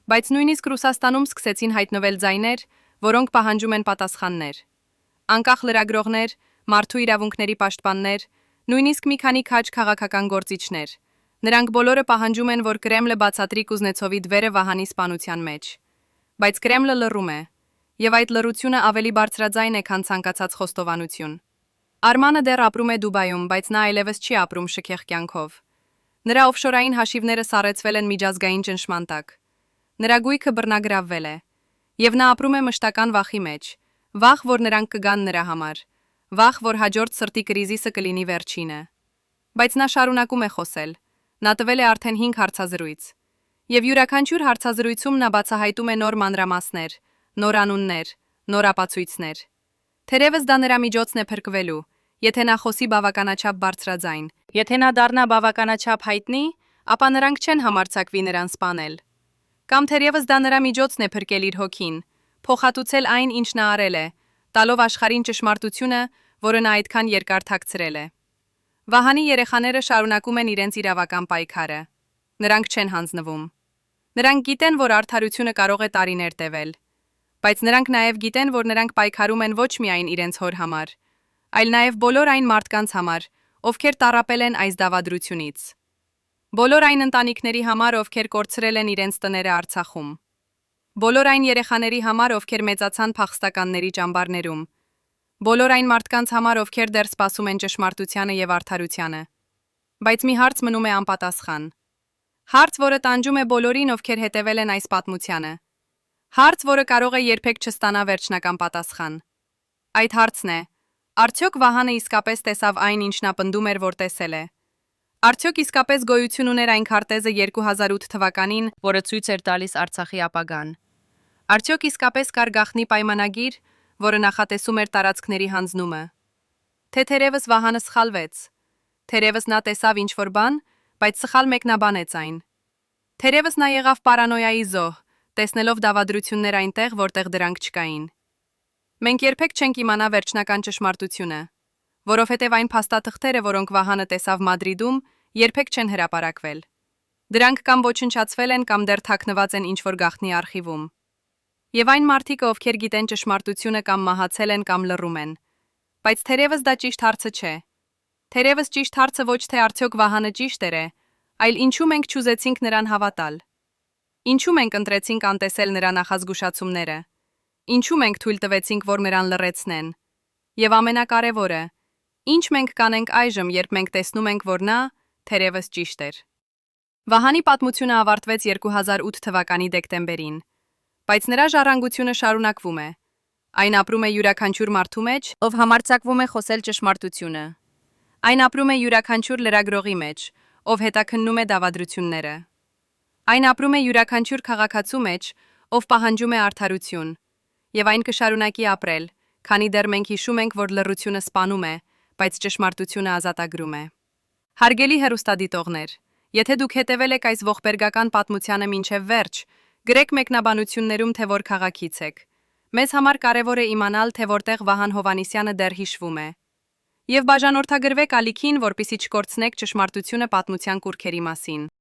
Բայց նույնիսկ Ռուսաստանում սկսեցին հայտնվել ձայներ, որոնք պահանջում են պատասխաններ։ Անկախ լրագրողներ, մարդու իրավունքների պաշտպաններ, նույնիսկ մի քանի քաջ քաղաքական գործիչներ։ Նրանք բոլորը պահանջում են, որ Կրեմլը բացատրի Կուզնեցովի դվերը Վահանի սպանության մեջ։ Բայց Կրեմլը լռում է, եւ այդ լռությունը ավելի բարձրաձայն է, քան ցանկացած խոստովանություն։ Արմանը դեռ ապրում է Դուբայում, բայց նա այլևս չի ապրում շքեղ կյանքով։ Նրա օֆշորային հաշիվները սառեցվել են միջազգային ճնշման տակ։ Նրա գույքը բռնագրավվել է, եւ նա ապրում է մշտական վախի մեջ։ Վախ, որ նրանք կգան նրա համար։ Վախ, որ հաջորդ սրտի կրիզիսը կլինի վերջինը։ Բայց նա շարունակում է խոսել։ Նա տվել է արդեն 5 հարցազրույց։ Եվ յուրաքանչյուր հարցազրույցում նա բացահայտում է նոր մանրամասներ, նոր անուններ, նոր ապացույցներ։ Թերևս դա նրա միջոցն է փրկվելու, եթե նա խոսի բավականաչափ բարձրաձայն։ Եթե նա դառնա բավականաչափ հայտնի, ապա նրանք չեն համարձակվի նրան սպանել։ Կամ թերևս դա նրա միջոցն է փրկել իր հոգին, փոխհատուցել այն, ինչ նա արել է, տալով աշխարհին ճշմարտությունը, որը նա այդքան երկար թաքցրել է։ Վահանի երեխաները շարունակում են իրենց իրավական պայքարը։ Նրանք չեն հանձնվում։ Նրանք գիտեն, որ արդարությունը կարող է տարիներ տևել։ Բայց նրանք նաև գիտեն, որ նրանք պայքարում են ոչ միայն իրենց հոր համար, այլ նաև բոլոր այն մարդկանց համար, ովքեր տառապել են այս դավադրությունից։ Բոլոր այն ընտանիքների համար, ովքեր կորցրել են իրենց տները Արցախում։ Բոլոր այն երեխաների համար, ովքեր մեծացան փախստականների ճամբարներում։ Բոլոր այն մարդկանց համար, ովքեր դեռ սպասում են ճշմարտությանը եւ արդարությանը։ Բայց մի հարց մնում է անպատասխան։ Հարց, որը տանջում է բոլորին, ովքեր հետևել են այս պատմությանը։ Հարց, որը կարող է երբեք չստանա վերջնական պատասխան։ Այդ հարցն է. արդյոք Վահանը իսկապես տեսավ այն, ինչ նա պնդում էր, որ տեսել է։ Արդյոք իսկապես գոյություն ուներ այն քարտեզը 2008 թվականին, որը ցույց էր տալիս Արցախի ապագան։ Արդյոք իսկապես կար գաղտնի պայմանագիր, որը նախատեսում էր տարածքների հանձնումը։ Թե թերևս Վահանը սխալվեց։ Թերևս նա տեսավ ինչ-որ բան, բայց սխալ մեկնաբանեց այն։ Թերևս նա եղավ պարանոյայի զոհ, տեսնելով դավադրություններ այնտեղ, որտեղ դրանք չկային։ Մենք երբեք չենք իմանա վերջնական ճշմարտությունը, որովհետև այն փաստաթղթերը, որոնք Վահանը տեսավ Մադրիդում, երբեք չեն հրապարակվել։ Դրանք կամ ոչնչացվել են, կամ դեռ թաքնված են ինչ-որ գաղտնի արխիվում։ Եվ այն մարդիկը, ովքեր գիտեն ճշմարտությունը, կամ մահացել են, կամ լռում են։ Բայց թերևս դա ճիշտ հարցը չէ։ Թերևս ճիշտ հարցը ոչ թե արդյոք Վահանը ճիշտ էր, այլ ինչու մենք չուզեցինք նրան հավատալ։ Ինչու մենք ընտրեցինք անտեսել նրա նախազգուշացումները։ Ինչու մենք թույլ տվեցինք, որ նրան լռեցնեն։ Եվ ամենակարևորը, ինչ մենք կանենք այժմ, երբ մենք տեսնում ենք, որ նա թերևս ճիշտ էր։ Վահանի պատմությունը ավարտվեց 2008 թվականի դեկտեմբերին, բայց նրա ժառանգությունը շարունակվում է։ Այն ապրում է յուրաքանչյուր մարդու մեջ, ով համարձակվում է խոսել ճշմարտությունը։ Այն ապրում է յուրաքանչյուր լրագրողի մեջ, ով հետաքննում է դավադրությունները։ Այն ապրում է յուրաքանչյուր քաղաքացու մեջ, ով պահանջում է արդարություն, եւ այն կշարունակի ապրել, քանի դեռ մենք հիշում ենք, որ լռությունը սպանում է, բայց ճշմարտությունը ազատագրում է։ Հարգելի հեռուստադիտողներ, եթե դուք հետևել եք այս ողբերգական պատմությանը մինչև վերջ, գրեք մեկնաբանություններում, թե որ քաղաքից եք։ Մեզ համար կարևոր է իմանալ, թե որտեղ Վահան Հովանիսյանը դեռ հիշվում է։ Եվ բաժանորդագրվեք ալիքին, որպեսզի չկորցնեք ճշմարտությունը պատմության կուռքերի մասին։